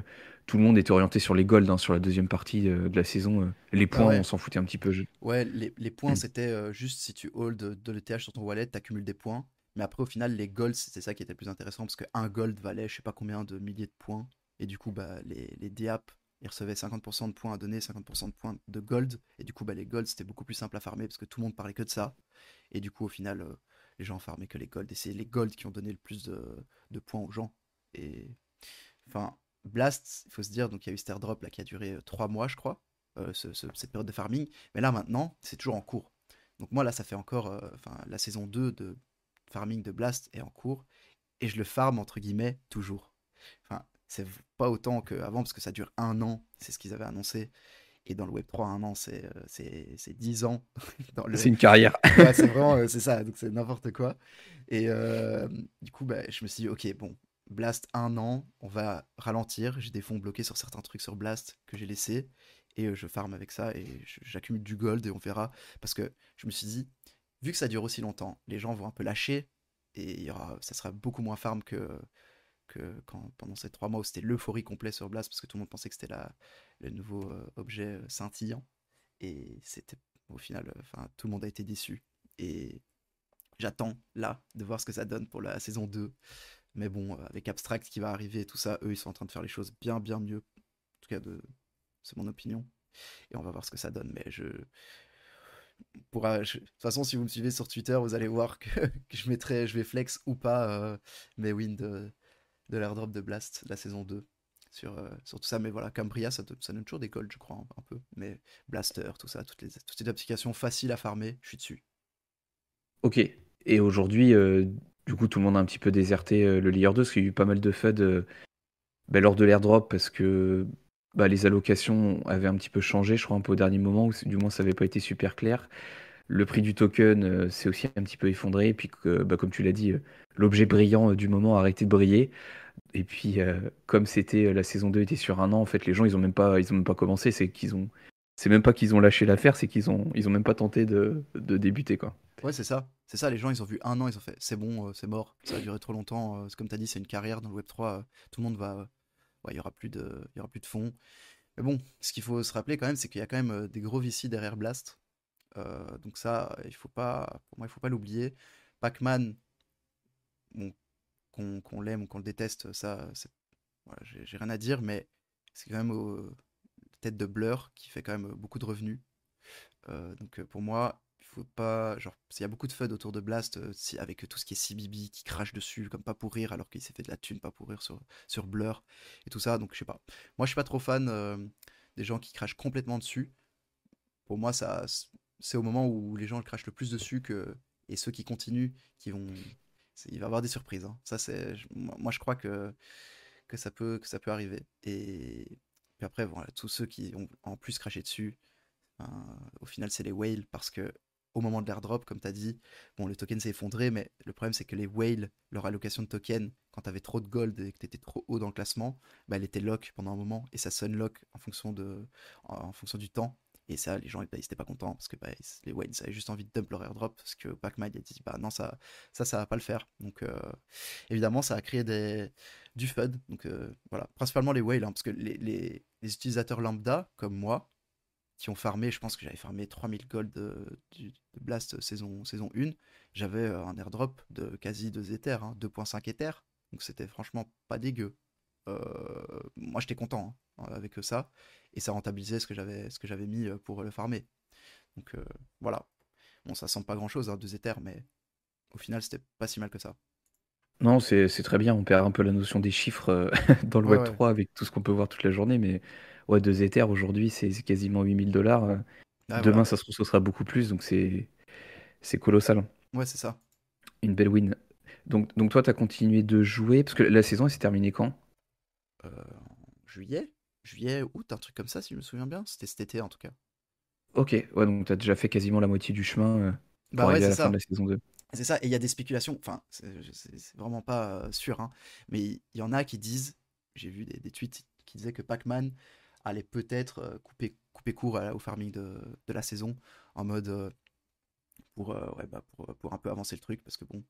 tout le monde était orienté sur les golds hein, sur la deuxième partie de la saison. Les Bah points, on ouais, s'en foutait un petit peu. ouais, les points c'était juste si tu hold de l'ETH sur ton wallet, t'accumules des points. Mais après au final les golds c'était ça qui était le plus intéressant parce qu'un gold valait je sais pas combien de milliers de points. Et du coup bah les DApps ils recevaient 50% de points à donner, 50% de points de gold. Et du coup bah les golds c'était beaucoup plus simple à farmer parce que tout le monde parlait que de ça. Et du coup au final les gens farmaient que les golds. Et c'est les golds qui ont donné le plus de points aux gens. Et enfin, Blast, il faut se dire, donc il y a eu cet airdrop là qui a duré 3 mois, je crois, cette période de farming. Mais là maintenant, c'est toujours en cours. Donc moi là, ça fait encore, enfin, la saison 2 de farming de Blast est en cours et je le farm entre guillemets toujours. Enfin, c'est pas autant qu'avant parce que ça dure 1 an, c'est ce qu'ils avaient annoncé. Et dans le Web3, 1 an, c'est 10 ans. Dans C'est le... une carrière. Ouais, c'est vraiment, c'est ça, donc c'est n'importe quoi. Et du coup, bah, je me suis dit, ok, bon, Blast 1 an, on va ralentir. J'ai des fonds bloqués sur certains trucs sur Blast que j'ai laissés. Et je farm avec ça et j'accumule du gold et on verra. Parce que je me suis dit, vu que ça dure aussi longtemps, les gens vont un peu lâcher et ça sera beaucoup moins farm que pendant ces 3 mois où c'était l'euphorie complète sur Blast parce que tout le monde pensait que c'était le nouveau objet scintillant. Et c'était au final, enfin, tout le monde a été déçu. Et j'attends là de voir ce que ça donne pour la saison 2. Mais bon, avec Abstract qui va arriver et tout ça, eux ils sont en train de faire les choses bien bien mieux. En tout cas, c'est mon opinion. Et on va voir ce que ça donne. Mais de toute façon, si vous me suivez sur Twitter, vous allez voir que je vais flex ou pas mes wins de l'airdrop de Blast, la saison 2 sur tout ça. Mais voilà, Cambria, ça donne toujours des golds, je crois, un peu. Mais Blaster, tout ça, toutes ces applications faciles à farmer, je suis dessus. Ok. Et aujourd'hui, du coup, tout le monde a un petit peu déserté le layer 2 parce qu'il y a eu pas mal de FUD lors de l'airdrop parce que les allocations avaient un petit peu changé, je crois, un peu au dernier moment, ou du moins ça n'avait pas été super clair. Le prix du token s'est aussi un petit peu effondré, et puis que, comme tu l'as dit, l'objet brillant du moment a arrêté de briller. Et puis, comme c'était la saison 2 était sur 1 an, en fait, les gens, ils ont même pas commencé. C'est même pas qu'ils ont lâché l'affaire, c'est qu'ils ont même pas tenté de débuter, quoi. Ouais, c'est ça. C'est ça, les gens, ils ont vu 1 an, ils ont fait, c'est bon, c'est mort, ça a duré trop longtemps. C'est comme tu as dit, c'est une carrière dans le Web3. Tout le monde va. Ouais, il y aura plus de fonds. Mais bon, ce qu'il faut se rappeler quand même, c'est qu'il y a quand même des gros VC derrière Blast. Donc ça, pour moi, il faut pas l'oublier. Pac-Man, bon, qu'on l'aime ou qu'on le déteste, ça, voilà, j'ai rien à dire, mais c'est quand même la tête de Blur qui fait quand même beaucoup de revenus. Donc pour moi, il faut pas. Genre, s'il y a beaucoup de FUD autour de Blast, avec tout ce qui est CBB qui crache dessus, comme pas pour rire, alors qu'il s'est fait de la thune, pas pour rire sur Blur et tout ça. Donc je sais pas. Moi, je suis pas trop fan des gens qui crachent complètement dessus. Pour moi, c'est au moment où les gens crachent le plus dessus et ceux qui continuent, il va y avoir des surprises, hein. Ça, moi, je crois que ça peut arriver. Et puis après, voilà, tous ceux qui ont en plus craché dessus, au final, c'est les whales parce que au moment de l'airdrop, comme tu as dit, bon, le token s'est effondré, mais le problème, c'est que les whales, leur allocation de tokens, quand tu avais trop de gold et que tu étais trop haut dans le classement, bah, elle était lock pendant un moment et ça sunlock en fonction du temps. Et ça, les gens, bah, ils étaient pas contents parce que bah, les whales avaient juste envie de dump leur airdrop parce que Pac-Man il a dit, bah non, ça va pas le faire. Donc, évidemment, ça a créé du FUD. Donc, voilà, principalement les whales, hein, parce que les utilisateurs lambda, comme moi, qui ont farmé, je pense que j'avais farmé 3000 gold de Blast saison 1, j'avais un airdrop de quasi 2 Ethers, hein, 2,5 Ethers, donc c'était franchement pas dégueu. Moi j'étais content hein, avec ça, et ça rentabilisait ce que j'avais mis pour le farmer. Donc voilà, bon ça semble pas grand chose, hein, 2 Ethers, mais au final c'était pas si mal que ça. Non, c'est très bien, on perd un peu la notion des chiffres dans le Ouais, ouais. Web3 avec tout ce qu'on peut voir toute la journée, mais ouais, 2 Ethers aujourd'hui, c'est quasiment 8000 $. Ah Demain, voilà, ça se trouve, ce sera beaucoup plus, donc c'est colossal, hein. ouais c'est ça. Une belle win. Donc toi, tu as continué de jouer, parce que la saison, elle s'est terminée quand? En juillet, août, un truc comme ça si je me souviens bien, c'était cet été en tout cas. Ok, ouais, donc tu as déjà fait quasiment la moitié du chemin pour Bah ouais arriver à c'est la fin de ça. la saison 2. C'est ça, et il y a des spéculations, enfin, c'est vraiment pas sûr, hein, mais il y en a qui disent, j'ai vu des tweets qui disaient que Pac-Man allait peut-être couper court au farming de la saison, en mode ouais, bah, pour un peu avancer le truc, parce que bon,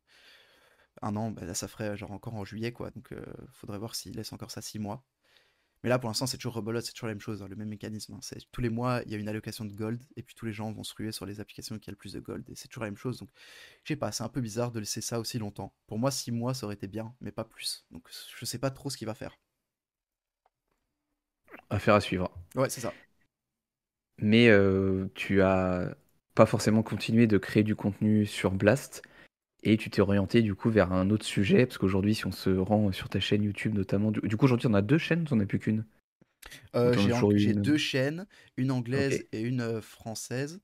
un an, bah, là ça ferait genre encore en juillet, quoi, donc faudrait voir s'il laisse encore ça 6 mois. Mais là, pour l'instant, c'est toujours rebelote, c'est toujours la même chose, hein, le même mécanisme, hein. C'est tous les mois, il y a une allocation de gold, et puis tous les gens vont se ruer sur les applications qui ont le plus de gold, et c'est toujours la même chose. Donc, je sais pas, c'est un peu bizarre de laisser ça aussi longtemps. Pour moi, 6 mois, ça aurait été bien, mais pas plus. Donc, je sais pas trop ce qu'il va faire. Affaire à suivre. Ouais, c'est ça. Mais tu as pas forcément continué de créer du contenu sur Blast, et tu t'es orienté du coup vers un autre sujet, parce qu'aujourd'hui, si on se rend sur ta chaîne YouTube notamment, du coup, aujourd'hui, on a deux chaînes, t'en as plus qu'une? Ou t'en as toujours eu J'ai une? deux chaînes, une Ok. anglaise et une française,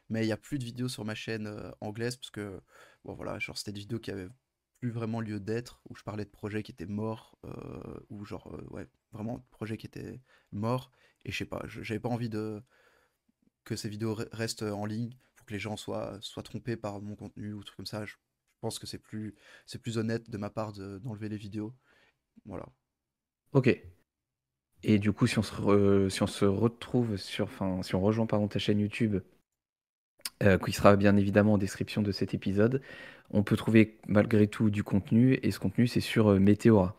mais il y a plus de vidéos sur ma chaîne anglaise, parce que, bon voilà, genre c'était des vidéos qui avaient plus vraiment lieu d'être, où je parlais de projets qui étaient morts, ou genre, ouais, vraiment de projets qui étaient morts, et je sais pas, j'avais pas envie que ces vidéos restent en ligne pour que les gens soient trompés par mon contenu ou trucs comme ça. Je pense que c'est plus honnête de ma part d'enlever les vidéos. Voilà. Ok. Et du coup, si on se retrouve sur, enfin, si on rejoint pardon, ta chaîne YouTube, qui sera bien évidemment en description de cet épisode, on peut trouver malgré tout du contenu, et ce contenu, c'est sur Meteora.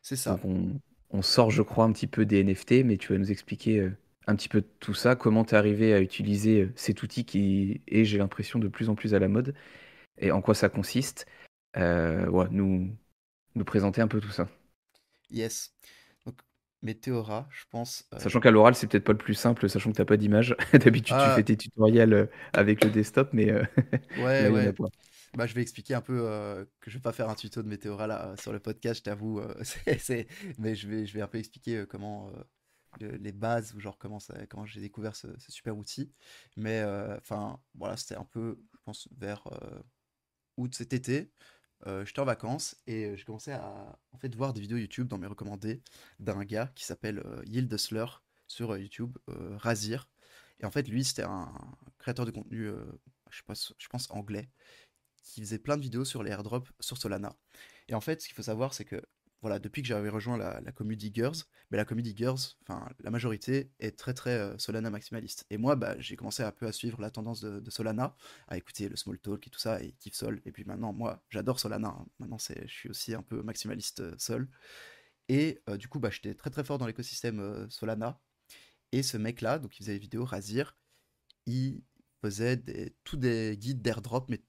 C'est ça. Donc on sort, je crois, un petit peu des NFT, mais tu vas nous expliquer un petit peu tout ça, comment tu es arrivé à utiliser cet outil qui est, j'ai l'impression, de plus en plus à la mode, et en quoi ça consiste. Ouais, nous présenter un peu tout ça. Yes. Donc, Meteora, je pense. Sachant qu'à l'oral, c'est peut-être pas le plus simple, sachant que t'as pas d'image. D'habitude, tu fais Ah, tes tutoriels avec le desktop, mais ouais, là, il y en a ouais. pas. Bah, je vais expliquer un peu que je vais pas faire un tuto de Meteora là sur le podcast, je t'avoue. Mais je vais un peu expliquer comment les bases ou genre comment j'ai découvert ce super outil. Mais enfin, voilà, c'était un peu, je pense, vers août cet été. J'étais en vacances et je commençais à en fait voir des vidéos YouTube dans mes recommandés d'un gars qui s'appelle Yield Hustler sur YouTube, Razir. Et en fait, lui, c'était un créateur de contenu, je sais pas, je pense anglais, qui faisait plein de vidéos sur les airdrops sur Solana. Et en fait, ce qu'il faut savoir, c'est que voilà, depuis que j'avais rejoint la community Girls, mais la community Girls, enfin la majorité est très très Solana maximaliste. Et moi, bah, j'ai commencé un peu à suivre la tendance de Solana, à écouter le small talk et tout ça, et kiff Sol. Et puis maintenant, moi, j'adore Solana, hein. Maintenant, je suis aussi un peu maximaliste Sol. Et du coup, bah, j'étais très très fort dans l'écosystème Solana. Et ce mec-là, donc il faisait des vidéos, Razir, il faisait tous des guides d'airdrop, mais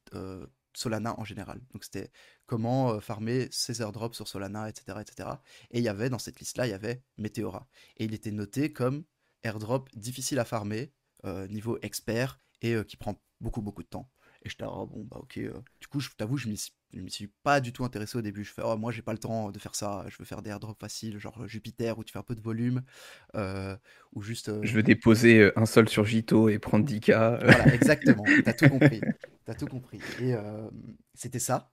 Solana en général. Donc c'était comment farmer ses airdrops sur Solana, etc., etc. Et cetera. Et il y avait dans cette liste-là, il y avait Meteora. Et il était noté comme airdrop difficile à farmer, niveau expert, et qui prend beaucoup, beaucoup de temps. Et j'étais là, oh, bon, bah ok. Du coup, je t'avoue, je m'y suis pas du tout intéressé au début. Je fais, oh, moi, j'ai pas le temps de faire ça. Je veux faire des airdrops faciles, genre Jupiter, où tu fais un peu de volume, euh, ou juste Je veux déposer un sol sur Jito et prendre 10K. voilà, exactement. T'as tout compris. T'as tout compris. Et c'était ça.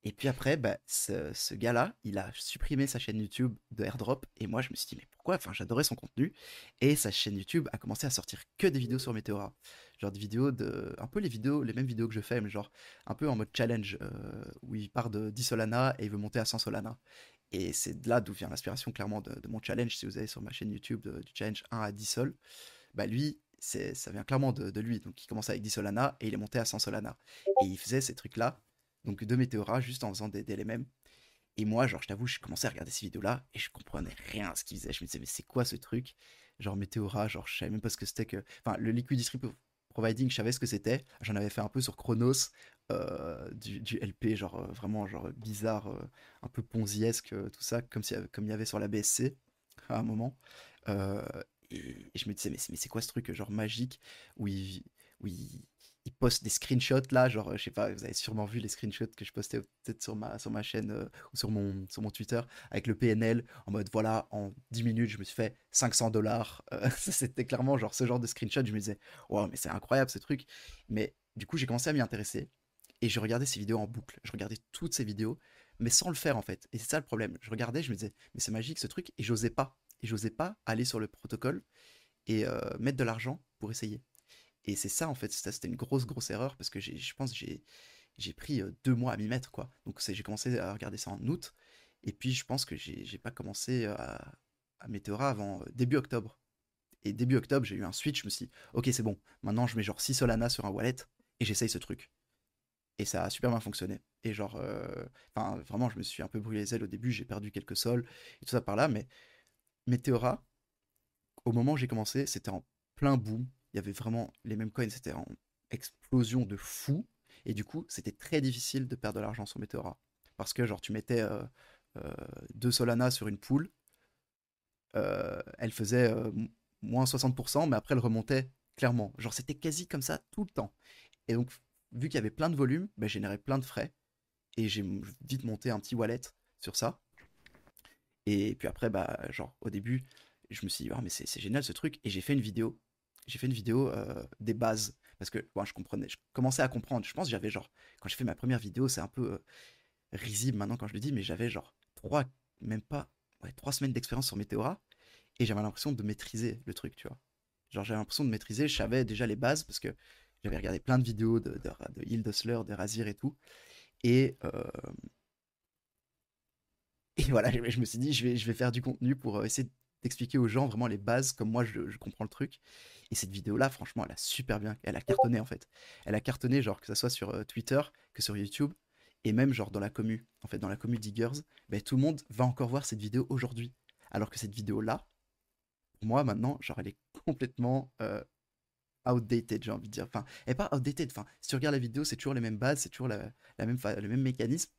Et puis après, bah, ce gars-là, il a supprimé sa chaîne YouTube de AirDrop. Et moi, je me suis dit, mais pourquoi? Enfin, j'adorais son contenu. Et sa chaîne YouTube a commencé à sortir que des vidéos sur Meteora. Genre des vidéos de. Un peu les vidéos, les mêmes vidéos que je fais, mais genre un peu en mode challenge, où il part de 10 Solana et il veut monter à 100 Solana. Et c'est de là d'où vient l'inspiration, clairement, de mon challenge. Si vous allez sur ma chaîne YouTube du challenge 1 à 10 Sol, bah lui, ça vient clairement de lui. Donc il commençait avec 10 Solana et il est monté à 100 Solana. Et il faisait ces trucs-là, donc de Meteora, juste en faisant des LMM. Et moi, genre, je t'avoue, je commençais à regarder ces vidéos-là et je comprenais rien à ce qu'il faisait. Je me disais, mais c'est quoi ce truc? Genre, Meteora, genre, je savais même pas ce que c'était que. Enfin, le Liquidity Providing, je savais ce que c'était. J'en avais fait un peu sur Chronos, du LP, genre, vraiment, genre, bizarre, un peu ponziesque, tout ça, comme il y avait sur la BSC à un moment. Euh, et je me disais, mais c'est quoi ce truc, genre, magique, où il poste des screenshots là, genre, je sais pas, vous avez sûrement vu les screenshots que je postais peut-être sur ma chaîne, ou sur mon Twitter, avec le PNL, en mode voilà, en 10 minutes, je me suis fait 500 $. Ça, c'était clairement genre ce genre de screenshot. Je me disais, wow, mais c'est incroyable ce truc. Mais du coup, j'ai commencé à m'y intéresser et je regardais ces vidéos en boucle. Je regardais toutes ces vidéos, mais sans le faire en fait. Et c'est ça le problème. Je regardais, je me disais, mais c'est magique ce truc, et j'osais pas. Et j'osais pas aller sur le protocole et mettre de l'argent pour essayer. Et c'est ça, en fait, ça, c'était une grosse, grosse erreur parce que je pense que j'ai pris 2 mois à m'y mettre, quoi. Donc j'ai commencé à regarder ça en août. Et puis je pense que j'ai pas commencé à Meteora avant début octobre. Et début octobre, j'ai eu un switch, je me suis dit, ok, c'est bon, maintenant je mets genre 6 Solana sur un wallet et j'essaye ce truc. Et ça a super bien fonctionné. Et genre, enfin, vraiment, je me suis un peu brûlé les ailes au début, j'ai perdu quelques sols et tout ça par là, mais Meteora, au moment où j'ai commencé, c'était en plein boom. Il y avait vraiment les mêmes coins, c'était en explosion de fou. Et du coup, c'était très difficile de perdre de l'argent sur Meteora. Parce que, genre, tu mettais 2 Solana sur une pool, elle faisait moins 60%, mais après, elle remontait clairement. Genre, c'était quasi comme ça tout le temps. Et donc, vu qu'il y avait plein de volume, bah, j'ai généré plein de frais. Et j'ai vite monté un petit wallet sur ça. Et puis après, bah, genre, au début, je me suis dit, ah, mais c'est génial ce truc. Et j'ai fait une vidéo. J'ai fait une vidéo des bases. Parce que bon, je comprenais, je commençais à comprendre. Je pense que j'avais genre, quand j'ai fait ma première vidéo, c'est un peu risible maintenant quand je le dis, mais j'avais genre même pas, ouais, 3 semaines d'expérience sur Meteora. Et j'avais l'impression de maîtriser le truc, tu vois. Genre, j'avais l'impression de maîtriser, je savais déjà les bases parce que j'avais regardé plein de vidéos de Hill Hustler, de Razir et tout. Et, et voilà, je me suis dit, je vais faire du contenu pour essayer d'expliquer aux gens vraiment les bases, comme moi je comprends le truc. Et cette vidéo-là, franchement, elle a super bien, elle a cartonné en fait. Elle a cartonné, genre que ça soit sur Twitter, que sur YouTube, et même genre dans la commu. En fait, dans la commu Diggers, ben, tout le monde va encore voir cette vidéo aujourd'hui. Alors que cette vidéo-là, pour moi maintenant, genre elle est complètement outdated, j'ai envie de dire. Enfin, elle est pas outdated, enfin, si tu regardes la vidéo, c'est toujours les mêmes bases, c'est toujours le même mécanisme,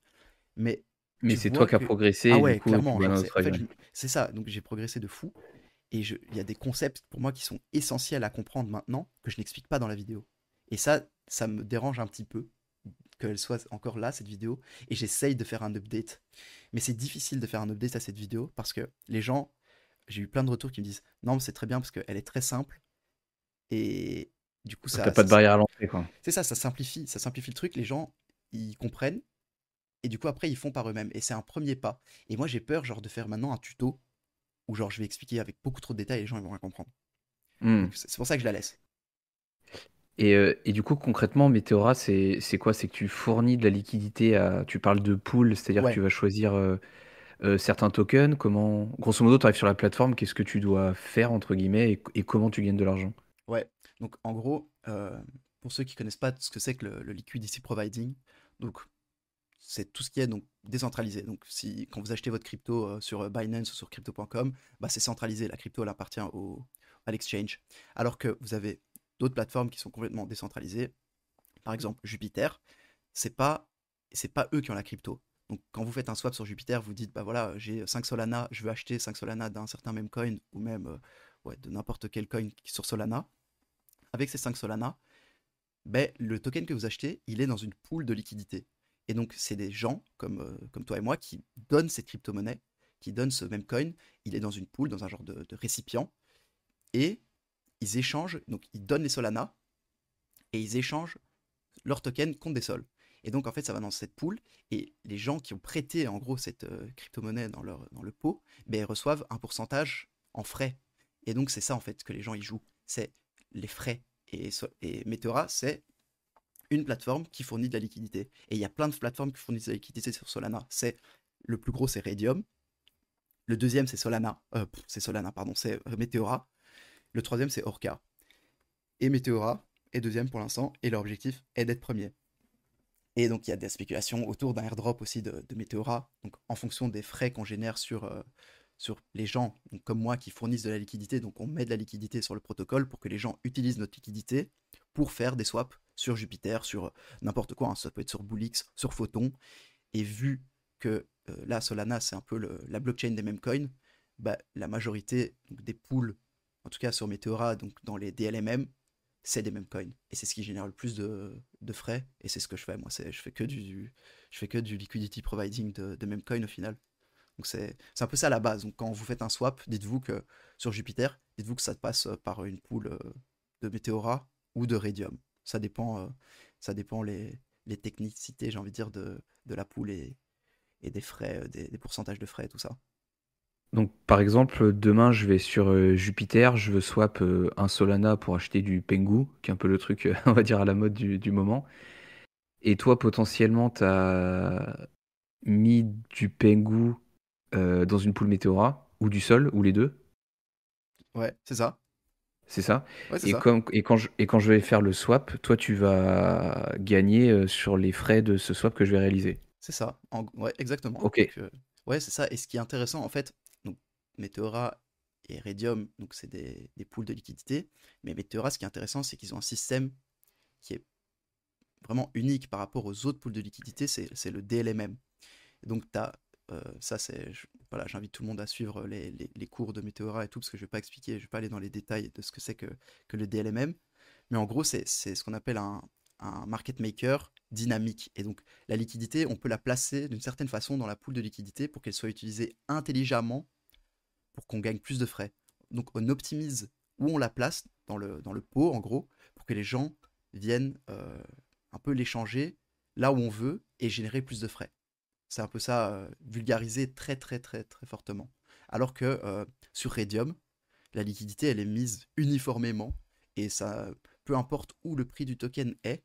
mais Mais tu c'est toi vois qui as que. progressé Ah et du ouais, coup, tu clairement, vois genre, un autre en œil, fait, ouais. c'est ça, donc j'ai progressé de fou, et il y a des concepts pour moi qui sont essentiels à comprendre maintenant, que je n'explique pas dans la vidéo. Et ça me dérange un petit peu qu'elle soit encore là, cette vidéo, et j'essaye de faire un update. Mais c'est difficile de faire un update à cette vidéo, parce que les gens, j'ai eu plein de retours qui me disent, non, mais c'est très bien, parce qu'elle est très simple, et du coup, T'as pas de barrière à l'entrée, quoi. c'est ça, ça simplifie le truc, les gens, ils comprennent, et du coup, après, ils font par eux-mêmes. Et c'est un premier pas. Et moi, j'ai peur, genre, de faire maintenant un tuto où, genre, je vais expliquer avec beaucoup trop de détails et les gens, ils vont rien comprendre. Hmm. Donc, c'est pour ça que je la laisse. Et du coup, concrètement, Meteora, c'est quoi? C'est que tu fournis de la liquidité à. Tu parles de pool, c'est-à-dire que tu Ouais, vas choisir certains tokens. Comment. Grosso modo, tu arrives sur la plateforme, qu'est-ce que tu dois faire, entre guillemets, et comment tu gagnes de l'argent? ouais. Donc, en gros, pour ceux qui connaissent pas ce que c'est que le liquidity providing, donc, c'est tout ce qui est donc décentralisé. Donc, si, quand vous achetez votre crypto sur Binance ou sur crypto.com, bah, c'est centralisé. La crypto, elle appartient à l'exchange. Alors que vous avez d'autres plateformes qui sont complètement décentralisées. Par exemple, Jupiter, c'est pas, c'est pas eux qui ont la crypto. Donc, quand vous faites un swap sur Jupiter, vous dites, bah voilà, j'ai 5 Solana, je veux acheter 5 Solana d'un certain même coin, ou même ouais, de n'importe quel coin sur Solana. Avec ces 5 Solana, ben, le token que vous achetez, il est dans une pool de liquidité. Et donc, c'est des gens comme toi et moi qui donnent cette crypto-monnaie, qui donnent ce même coin. Il est dans une pool, dans un genre de récipient. Et ils échangent, donc ils donnent les Solana et ils échangent leurs tokens contre des sols. Et donc, en fait, ça va dans cette pool. Et les gens qui ont prêté, en gros, cette crypto-monnaie dans le pot, ben, ils reçoivent un pourcentage en frais. Et donc, c'est ça, en fait, que les gens y jouent. C'est les frais. Et Meteora, c'est une plateforme qui fournit de la liquidité. Et il y a plein de plateformes qui fournissent de la liquidité sur Solana. Le plus gros, c'est Raydium. Le deuxième, c'est Solana. C'est Solana, pardon, c'est Meteora. Le troisième, c'est Orca. Et Meteora est deuxième pour l'instant. Et leur objectif est d'être premier. Et donc, il y a des spéculations autour d'un airdrop aussi de Meteora. Donc, en fonction des frais qu'on génère sur les gens, donc comme moi, qui fournissent de la liquidité. Donc, on met de la liquidité sur le protocole pour que les gens utilisent notre liquidité pour faire des swaps sur Jupiter, sur n'importe quoi. Hein. Ça peut être sur Bullix, sur Photon. Et vu que là, Solana, c'est un peu la blockchain des mêmes coins, bah, la majorité donc, des pools, en tout cas sur Meteora, donc dans les DLMM, c'est des mêmes coins. Et c'est ce qui génère le plus de frais. Et c'est ce que je fais. Moi, je fais que du liquidity providing de meme coin au final. Donc c'est un peu ça la base. Donc quand vous faites un swap, dites-vous que sur Jupiter, dites-vous que ça passe par une pool de Meteora ou de Radium. Ça dépend les technicités, j'ai envie de dire, de la pool et des frais, des pourcentages de frais et tout ça. Donc, par exemple, demain, je vais sur Jupiter, je veux swap un Solana pour acheter du Pengu, qui est un peu le truc, on va dire, à la mode du moment. Et toi, potentiellement, tu as mis du Pengu dans une pool Meteora, ou du Sol, ou les deux, Ouais, c'est ça. c'est ça. Ouais, c'est Et, ça. quand je vais faire le swap, toi, tu vas gagner sur les frais de ce swap que je vais réaliser. C'est ça. Ouais, exactement. Ok. Donc, ouais, c'est ça. Et ce qui est intéressant, en fait, donc, Meteora et Radium, donc c'est des pools de liquidité. Mais Meteora, ce qui est intéressant, c'est qu'ils ont un système qui est vraiment unique par rapport aux autres pools de liquidité, c'est le DLMM. Et donc, tu as, ça, voilà, j'invite tout le monde à suivre les cours de Meteora et tout, parce que je ne vais pas expliquer, je ne vais pas aller dans les détails de ce que c'est que le DLMM. Mais en gros, c'est ce qu'on appelle un market maker dynamique. Et donc, la liquidité, on peut la placer d'une certaine façon dans la pool de liquidité pour qu'elle soit utilisée intelligemment pour qu'on gagne plus de frais. Donc, on optimise où on la place dans le pot, en gros, pour que les gens viennent un peu l'échanger là où on veut et générer plus de frais. C'est un peu ça, vulgarisé très, très, très, très fortement. Alors que sur Radium, la liquidité, elle est mise uniformément et ça, peu importe où le prix du token est,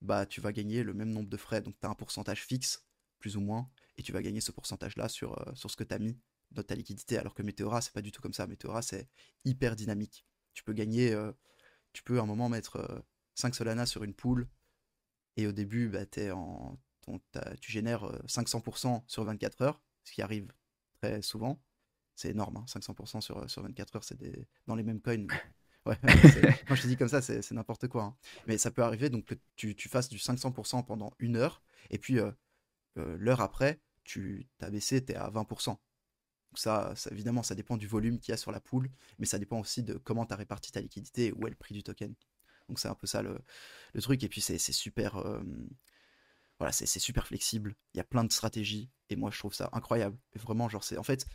bah tu vas gagner le même nombre de frais. Donc tu as un pourcentage fixe, plus ou moins, et tu vas gagner ce pourcentage-là sur ce que tu as mis dans ta liquidité. Alors que Meteora, c'est pas du tout comme ça. Meteora, c'est hyper dynamique. Tu peux gagner, tu peux à un moment mettre 5 Solana sur une pool, et au début, bah, tu génères 500% sur 24 heures, ce qui arrive très souvent. C'est énorme, hein, 500% sur 24 heures, dans les mêmes coins. Ouais, quand je te dis comme ça, c'est n'importe quoi. Hein. Mais ça peut arriver donc que tu fasses du 500% pendant une heure, et puis l'heure après, tu as baissé, tu es à 20%. Donc évidemment, ça dépend du volume qu'il y a sur la pool, mais ça dépend aussi de comment tu as réparti ta liquidité et où est le prix du token. Donc c'est un peu ça le truc. Et puis c'est super, voilà, c'est super flexible. Il y a plein de stratégies, et moi je trouve ça incroyable. Et vraiment, genre, en fait,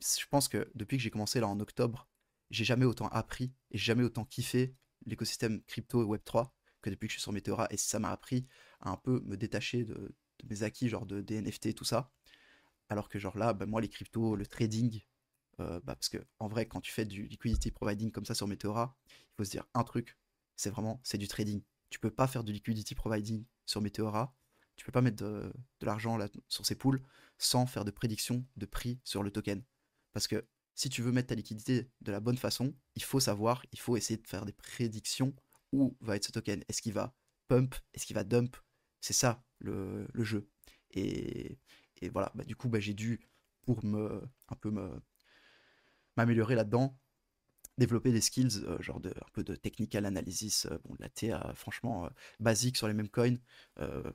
je pense que depuis que j'ai commencé là en octobre, j'ai jamais autant appris et j'ai jamais autant kiffé l'écosystème crypto et Web3 que depuis que je suis sur Meteora. Et ça m'a appris à un peu me détacher de mes acquis, genre des NFT, tout ça. Alors que, genre là, bah, moi, les cryptos, le trading, bah, parce que en vrai, quand tu fais du liquidity providing comme ça sur Meteora, il faut se dire un truc, c'est du trading. Tu peux pas faire du liquidity providing sur Meteora, tu peux pas mettre de l'argent là sur ces pools sans faire de prédiction de prix sur le token. Parce que si tu veux mettre ta liquidité de la bonne façon, il faut essayer de faire des prédictions où va être ce token. Est-ce qu'il va pump? Est-ce qu'il va dump? C'est ça le jeu. Et, et voilà, bah, du coup, bah, j'ai dû, pour un peu m'améliorer là-dedans, développer des skills, genre un peu de technical analysis, bon, de la TA, franchement, basique sur les mêmes coins, euh,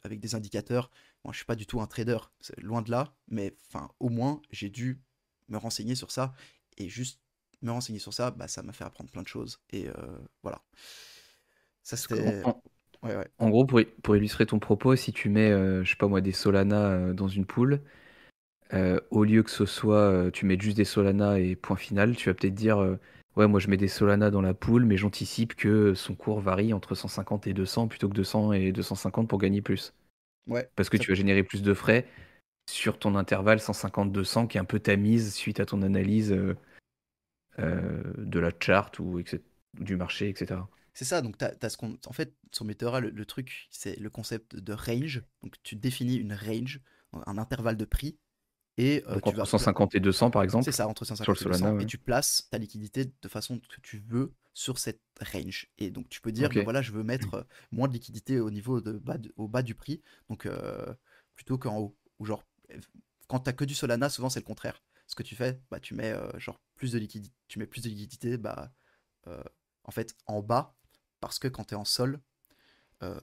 avec des indicateurs. Moi, je suis pas du tout un trader, c'est loin de là, mais enfin, au moins, j'ai dû me renseigner sur ça, et juste me renseigner sur ça, bah, ça m'a fait apprendre plein de choses, et voilà. Ça, Parce que, c'était... Ouais, ouais. en gros, pour illustrer ton propos, si tu mets, je sais pas moi, des Solana dans une pool, au lieu que ce soit, tu mets juste des Solana et point final, tu vas peut-être dire, Ouais, moi je mets des Solana dans la pool, mais j'anticipe que son cours varie entre 150 et 200 plutôt que 200 et 250 pour gagner plus. Ouais, Parce que tu vas générer plus de frais sur ton intervalle 150-200 qui est un peu ta mise suite à ton analyse de la chart ou du marché, etc. c'est ça. Donc, t'as ce qu'on. En fait, sur Meteora, le truc, c'est le concept de range. Donc, tu définis une range, un intervalle de prix, et Donc tu entre vas. 150 et 200 par C'est exemple, ça, entre sur le 150 et Solana, 200, et ouais. tu places ta liquidité de façon que tu veux sur cette range. Et donc, tu peux dire, Ok, ben voilà, je veux mettre moins de liquidité au niveau au bas du prix, donc plutôt qu'en haut. Ou genre, quand tu as que du Solana, souvent c'est le contraire. Ce que tu fais, bah, tu mets genre plus de liquidité, bah, euh, en fait en bas, parce que quand tu es en sol,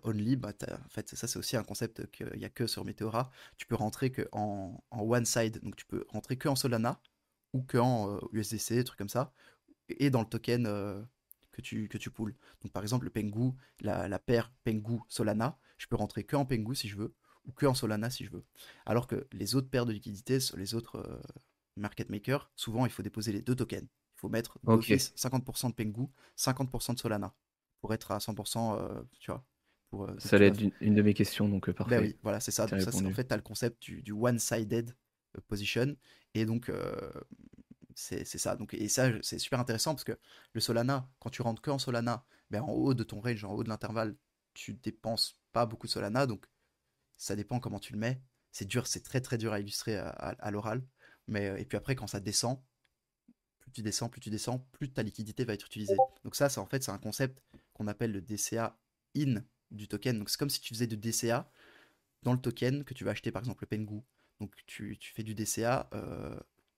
only, bah, en fait, ça c'est aussi un concept qu'il n'y a que sur Meteora. Tu peux rentrer que en one side, donc tu peux rentrer que en Solana ou que en USDC, trucs comme ça, et dans le token que tu pools. Donc par exemple, le Pengu, la paire Pengu Solana, je peux rentrer que en Pengu si je veux, ou que en Solana si je veux. Alors que les autres paires de liquidités, les autres market makers, souvent il faut déposer les deux tokens. Il faut mettre ok. d'office 50% de Pengu, 50% de Solana pour être à 100%, tu vois. Donc Ça tu allait vois, être une de mes questions, donc ben parfait. oui, voilà, c'est ça. T'as Donc ça, en répondu. fait, tu as le concept du one-sided position. Et donc, c'est ça. Donc, et ça, c'est super intéressant parce que le Solana, quand tu rentres que en Solana, ben en haut de ton range, en haut de l'intervalle, tu dépenses pas beaucoup de Solana. Donc, ça dépend comment tu le mets. C'est dur, c'est très très dur à illustrer à l'oral. Mais, et puis après, quand ça descend, plus tu descends, plus ta liquidité va être utilisée. Donc ça, en fait, c'est un concept qu'on appelle le DCA in du token. Donc c'est comme si tu faisais du DCA dans le token que tu vas acheter, par exemple le Pengu. Donc tu fais du DCA,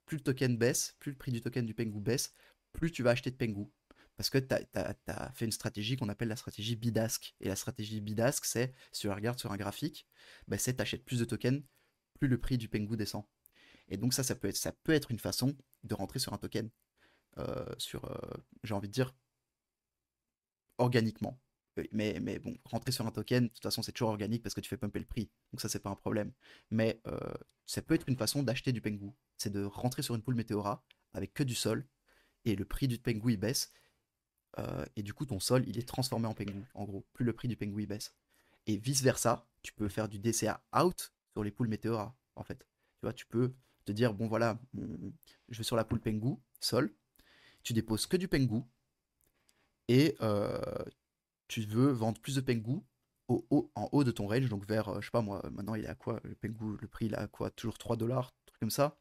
plus le token baisse, plus le prix du token du Pengu baisse, plus tu vas acheter de Pengu. Parce que tu as fait une stratégie qu'on appelle la stratégie Bidask. Et la stratégie Bidask, c'est, si tu regardes sur un graphique, bah, c'est t'achètes plus de tokens, plus le prix du Pengu descend. Et donc ça peut être une façon de rentrer sur un token, j'ai envie de dire, organiquement. Mais bon, rentrer sur un token, de toute façon, c'est toujours organique parce que tu fais pumper le prix. Donc ça, c'est pas un problème. Mais ça peut être une façon d'acheter du Pengu. C'est de rentrer sur une pool Meteora avec que du sol et le prix du Pengu il baisse. Et du coup, ton sol il est transformé en Pengu. En gros, plus le prix du Pengu il baisse. Et vice versa, tu peux faire du DCA out sur les pools Meteora en fait. Tu vois, tu peux te dire bon voilà, je vais sur la pool Pengu, sol, tu déposes que du Pengu et tu veux vendre plus de Pengu en haut de ton range, donc vers, je sais pas moi, maintenant il est à quoi le Pengu, le prix il est à quoi? Toujours 3 dollars, truc comme ça,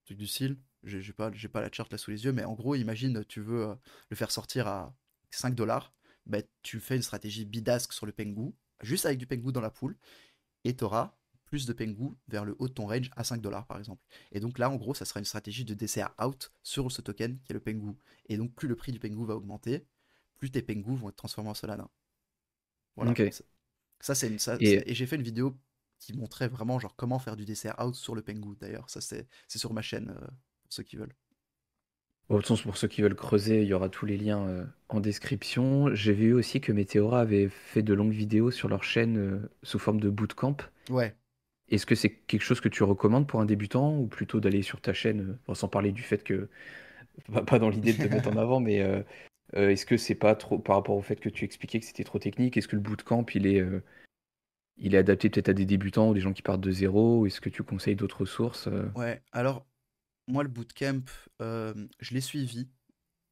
truc du style. J'ai pas la chart là sous les yeux, mais en gros, imagine, tu veux le faire sortir à 5 dollars, bah, tu fais une stratégie bidask sur le Pengu, juste avec du Pengu dans la pool, et tu auras plus de Pengu vers le haut de ton range à 5 dollars par exemple. Et donc là, en gros, ça sera une stratégie de DCA out sur ce token qui est le Pengu. Et donc, plus le prix du Pengu va augmenter, plus tes Pengu vont être transformés en Solana. Voilà. Ok. Ça, Et et j'ai fait une vidéo qui montrait vraiment genre comment faire du dessert out sur le Pengu d'ailleurs. Ça, c'est sur ma chaîne pour ceux qui veulent. bon, de toute façon, pour ceux qui veulent creuser, il y aura tous les liens en description. J'ai vu aussi que Meteora avait fait de longues vidéos sur leur chaîne sous forme de bootcamp. Ouais. Est-ce que c'est quelque chose que tu recommandes pour un débutant ou plutôt d'aller sur ta chaîne, bon, sans parler du fait que, pas dans l'idée de te mettre en avant, mais est-ce que c'est pas trop, par rapport au fait que tu expliquais que c'était trop technique, est-ce que le bootcamp il est adapté peut-être à des débutants ou des gens qui partent de zéro, ou est-ce que tu conseilles d'autres sources Ouais. Alors, moi, le bootcamp, je l'ai suivi.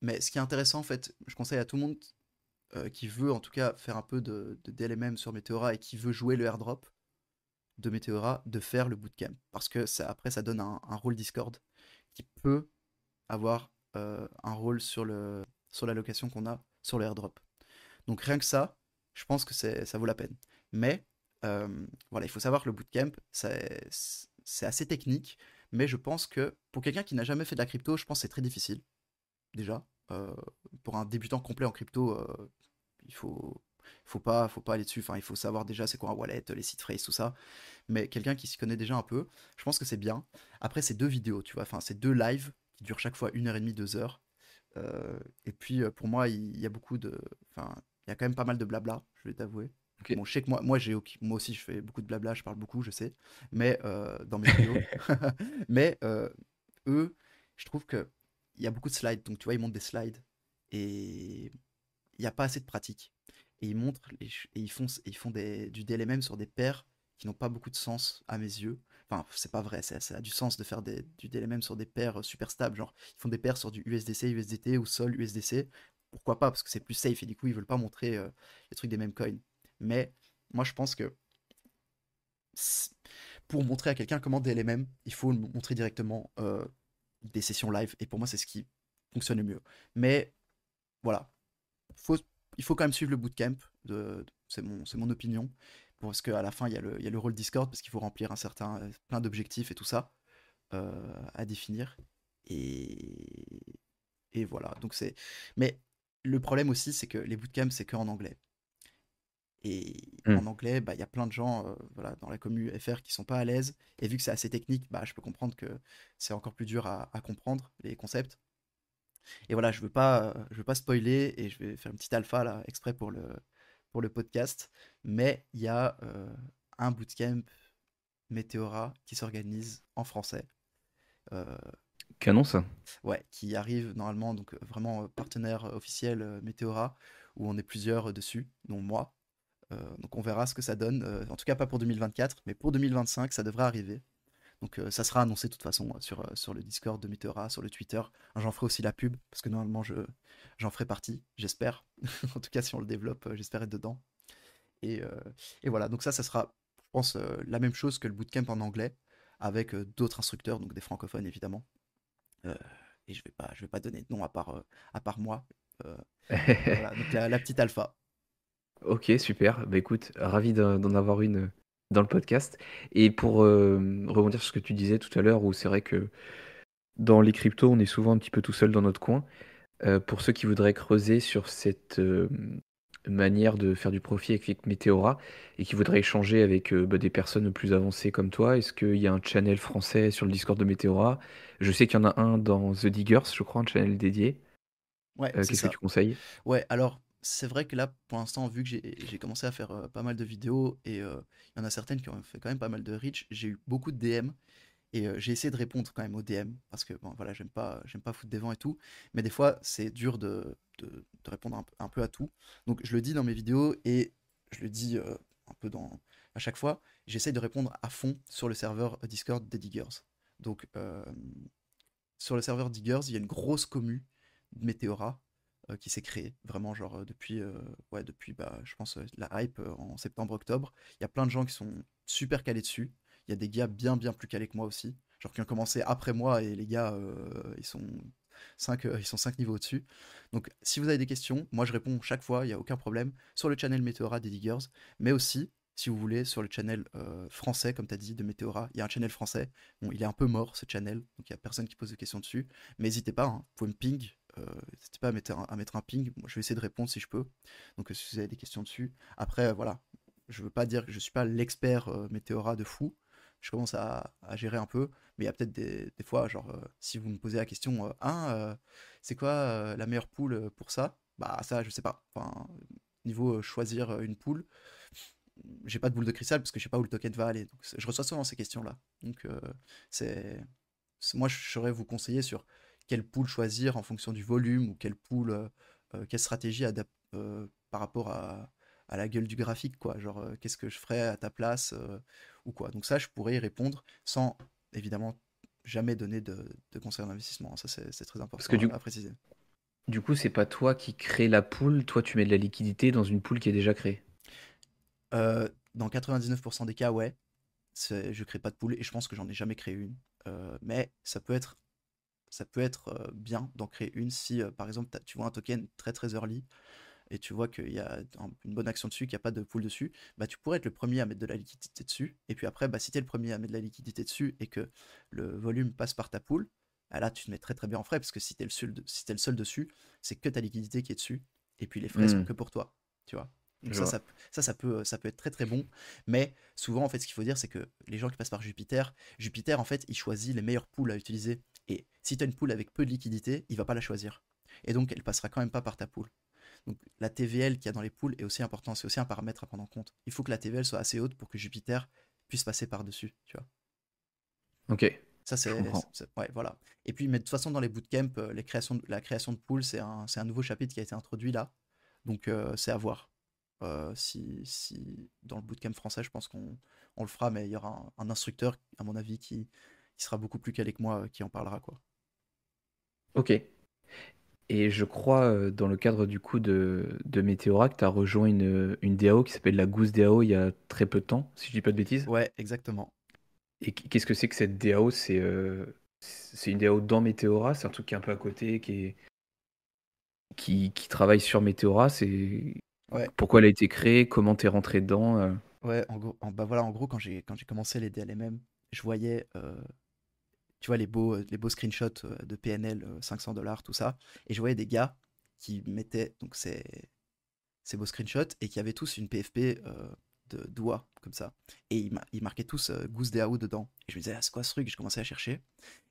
Mais ce qui est intéressant, en fait, je conseille à tout le monde qui veut en tout cas faire un peu de DLMM sur Meteora et qui veut jouer le airdrop de Meteora, de faire le bootcamp. Parce que ça, après, ça donne un rôle Discord qui peut avoir un rôle sur l'allocation qu'on a sur le airdrop. Donc rien que ça, je pense que ça vaut la peine. Mais voilà, il faut savoir que le bootcamp, c'est assez technique, mais je pense que pour quelqu'un qui n'a jamais fait de la crypto, je pense que c'est très difficile, déjà. Pour un débutant complet en crypto, il faut pas aller dessus. Enfin, il faut savoir déjà c'est quoi un wallet, les seed phrase, tout ça. Mais quelqu'un qui s'y connaît déjà un peu, je pense que c'est bien. Après, c'est deux vidéos, tu vois. Enfin, c'est deux lives qui durent chaque fois 1h30, 2 heures. Et puis, pour moi, il y a beaucoup de. Enfin, il y a quand même pas mal de blabla, je vais t'avouer. Ok. Bon, je sais que moi aussi, je fais beaucoup de blabla, je parle beaucoup, je sais. Mais dans mes vidéos. Mais eux, je trouve que il y a beaucoup de slides, donc tu vois, ils montrent des slides et il n'y a pas assez de pratique. Et ils montrent et ils font du DLMM sur des paires qui n'ont pas beaucoup de sens à mes yeux. Enfin, c'est pas vrai, ça a du sens de faire du DLMM sur des paires super stables. Genre, ils font des paires sur du USDC, USDT ou Sol, USDC. Pourquoi pas? Parce que c'est plus safe et du coup, ils veulent pas montrer les trucs des mêmes coins. Mais moi, je pense que s- pour montrer à quelqu'un comment DLMM, il faut le montrer directement des sessions live. Et pour moi, c'est ce qui fonctionne le mieux. Mais voilà, faut, il faut quand même suivre le bootcamp. C'est mon opinion. Parce qu'à la fin, il y a le rôle Discord, parce qu'il faut remplir plein d'objectifs et tout ça à définir. Et, et voilà. Mais le problème aussi, c'est que les bootcamps, c'est qu'en anglais. Et Hmm. en anglais, bah, il y a plein de gens voilà, dans la commu FR qui sont pas à l'aise. Et vu que c'est assez technique, bah, je peux comprendre que c'est encore plus dur à comprendre les concepts. Et voilà, je veux pas spoiler et je vais faire une petite alpha là, exprès pour le podcast. Mais il y a un bootcamp Météora qui s'organise en français. euh, Canon ça. ouais, qui arrive normalement, donc vraiment partenaire officiel Météora, où on est plusieurs dessus, dont moi. Donc on verra ce que ça donne. En tout cas, pas pour 2024, mais pour 2025, ça devrait arriver. Donc ça sera annoncé de toute façon sur le Discord de Meteora, sur le Twitter. J'en ferai aussi la pub, parce que normalement j'en ferai partie, j'espère. En tout cas, si on le développe, j'espère être dedans. Et, euh, et voilà, donc ça sera, je pense, la même chose que le bootcamp en anglais, avec d'autres instructeurs, donc des francophones évidemment. Euh, et je vais pas donner de nom à part moi. Euh, voilà, donc la petite alpha. Ok, super. Bah écoute, ravi d'en avoir une dans le podcast. Et pour rebondir sur ce que tu disais tout à l'heure, où c'est vrai que dans les cryptos, on est souvent un petit peu tout seul dans notre coin. Pour ceux qui voudraient creuser sur cette manière de faire du profit avec Meteora et qui voudraient échanger avec bah, des personnes plus avancées comme toi, est-ce qu'il y a un channel français sur le Discord de Meteora? Je sais qu'il y en a un dans The Diggers, je crois, un channel dédié. Ouais, c'est Qu'est-ce que ça. tu conseilles? Ouais, alors c'est vrai que là, pour l'instant, vu que j'ai commencé à faire pas mal de vidéos et il y en a certaines qui ont fait quand même pas mal de reach, j'ai eu beaucoup de DM et j'ai essayé de répondre quand même aux DM parce que bon, voilà, j'aime pas foutre des vents et tout, mais des fois c'est dur de répondre un peu à tout. Donc je le dis dans mes vidéos et je le dis un peu à chaque fois, j'essaye de répondre à fond sur le serveur Discord des Diggers. Donc sur le serveur Diggers, il y a une grosse commu de Meteora qui s'est créée, vraiment, genre depuis bah, je pense, la hype en septembre-octobre. Il y a plein de gens qui sont super calés dessus. Il y a des gars bien plus calés que moi aussi, genre qui ont commencé après moi, et les gars, ils sont 5 niveaux au-dessus. Donc, si vous avez des questions, moi je réponds chaque fois, il n'y a aucun problème, sur le channel Meteora des Diggers, mais aussi, si vous voulez, sur le channel français, comme tu as dit, de Meteora. Il y a un channel français. Bon, il est un peu mort, ce channel, donc il n'y a personne qui pose de questions dessus. Mais n'hésitez pas, hein, vous pouvez me ping. N'hésitez pas à mettre un ping. Moi, je vais essayer de répondre si je peux. Donc, si vous avez des questions dessus. Après, voilà. Je veux pas dire que je suis pas l'expert Météora de fou. Je commence à gérer un peu. Mais il y a peut-être des fois, genre, si vous me posez la question, c'est quoi la meilleure pool pour ça? Bah, ça, je sais pas. Enfin, niveau choisir une pool, j'ai pas de boule de cristal parce que je sais pas où le token va aller. Donc, je reçois souvent ces questions-là. Donc, c'est moi, je saurais vous conseiller sur quelle pool choisir en fonction du volume ou quelle stratégie par rapport à la gueule du graphique, quoi. Genre, qu'est-ce que je ferais à ta place ou quoi. Donc ça, je pourrais y répondre sans, évidemment, jamais donner de conseils d'investissement. Ça, c'est très Parce que important à préciser. du coup, c'est pas toi qui crée la pool, toi tu mets de la liquidité dans une pool qui est déjà créée. Dans 99% des cas, ouais, je crée pas de pool et je pense que j'en ai jamais créé une. Mais ça peut être bien d'en créer une si, par exemple, tu vois un token très early et tu vois qu'il y a une bonne action dessus, qu'il n'y a pas de pool dessus, bah, tu pourrais être le premier à mettre de la liquidité dessus. Et puis après, bah, si tu es le premier à mettre de la liquidité dessus et que le volume passe par ta pool, bah, là, tu te mets très bien en frais parce que si tu es, si t'es le seul dessus, c'est que ta liquidité qui est dessus. Et puis les frais sont Hmm, que pour toi. Tu vois. Donc je vois. ça peut être très bon. Mais souvent, en fait, ce qu'il faut dire, c'est que les gens qui passent par Jupiter, en fait, il choisit les meilleures pools à utiliser. Et si tu as une pool avec peu de liquidité, il va pas la choisir. Et donc, elle passera quand même pas par ta pool. Donc la TVL qu'il y a dans les poules est aussi important, c'est aussi un paramètre à prendre en compte. Il faut que la TVL soit assez haute pour que Jupiter puisse passer par-dessus, tu vois. Ok. Ça, Je comprends. ouais, voilà. Et puis, mais de toute façon, dans les bootcamps, la création de pools, c'est un nouveau chapitre qui a été introduit là. Donc, c'est à voir. Si dans le bootcamp français, je pense qu'on le fera, mais il y aura un instructeur, à mon avis, qui sera beaucoup plus calé que moi, qui en parlera, quoi. Ok. Et je crois, dans le cadre du coup de Meteora, que tu as rejoint une DAO qui s'appelle la Goose DAO il y a très peu de temps, si je dis pas de bêtises. Ouais, exactement. Et qu'est-ce que c'est que cette DAO? C'est une DAO dans Meteora, c'est un truc qui est un peu à côté, qui travaille sur Meteora. Ouais, Pourquoi elle a été créée? Comment t'es rentré dedans? ouais, en gros, bah voilà, en gros, quand j'ai commencé les DLMM, je voyais, tu vois, les beaux screenshots de PNL, $500, tout ça, et je voyais des gars qui mettaient donc ces beaux screenshots et qui avaient tous une PFP de doigts comme ça. Et ils marquaient tous Goose DAO dedans. Et je me disais, ah, c'est quoi ce truc? Je commençais à chercher.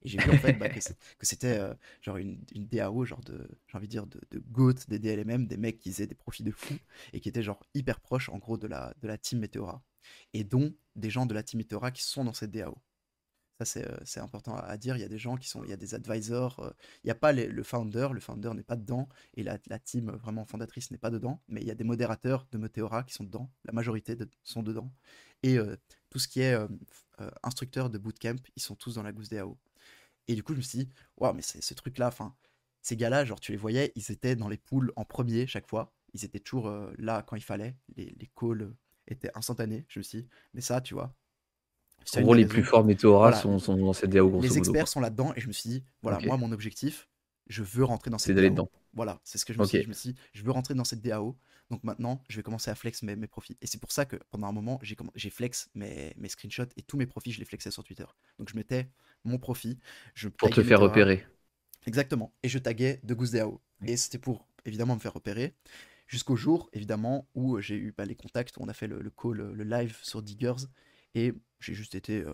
Et j'ai vu en fait bah, que c'était genre une DAO, genre j'ai envie de dire, de GOAT, des DLMM, des mecs qui faisaient des profits de fou et qui étaient genre hyper proches en gros de la team Meteora. Et dont des gens de la team Meteora qui sont dans cette DAO. Ça, c'est important à dire. Il y a des gens qui sont, il y a des advisors. Il n'y a pas le founder n'est pas dedans, et la team vraiment fondatrice n'est pas dedans, mais il y a des modérateurs de Meteora qui sont dedans. La majorité sont dedans. Et tout ce qui est instructeur de bootcamp, ils sont tous dans la Goose DAO. Et du coup, je me suis dit, waouh, mais c'est ce truc-là, enfin, ces gars-là, genre, tu les voyais, ils étaient dans les pools en premier chaque fois. Ils étaient toujours là quand il fallait. Les calls étaient instantanés. Je me suis dit, mais ça, tu vois, c'est En une gros, des les plus raisons. forts Meteora Voilà, sont dans cette DAO, grosso les modo, experts quoi. sont là-dedans et je me suis dit, voilà, Ok. moi, mon objectif, je veux rentrer dans C'est cette d'aller DAO. dedans. Voilà, c'est ce que je me Ok. suis dit. Je me suis dit, je veux rentrer dans cette DAO. Donc maintenant, je vais commencer à flex mes profits. Et c'est pour ça que pendant un moment, j'ai flex mes screenshots et tous mes profits, je les flexais sur Twitter. Donc je mettais mon profit, je Pour te taguais faire Meteora. repérer. Exactement. Et je taguais de Goose DAO. Et c'était pour évidemment me faire repérer. Jusqu'au jour, évidemment, où j'ai eu bah, les contacts, où on a fait le call, le live sur Diggers. Et j'ai juste été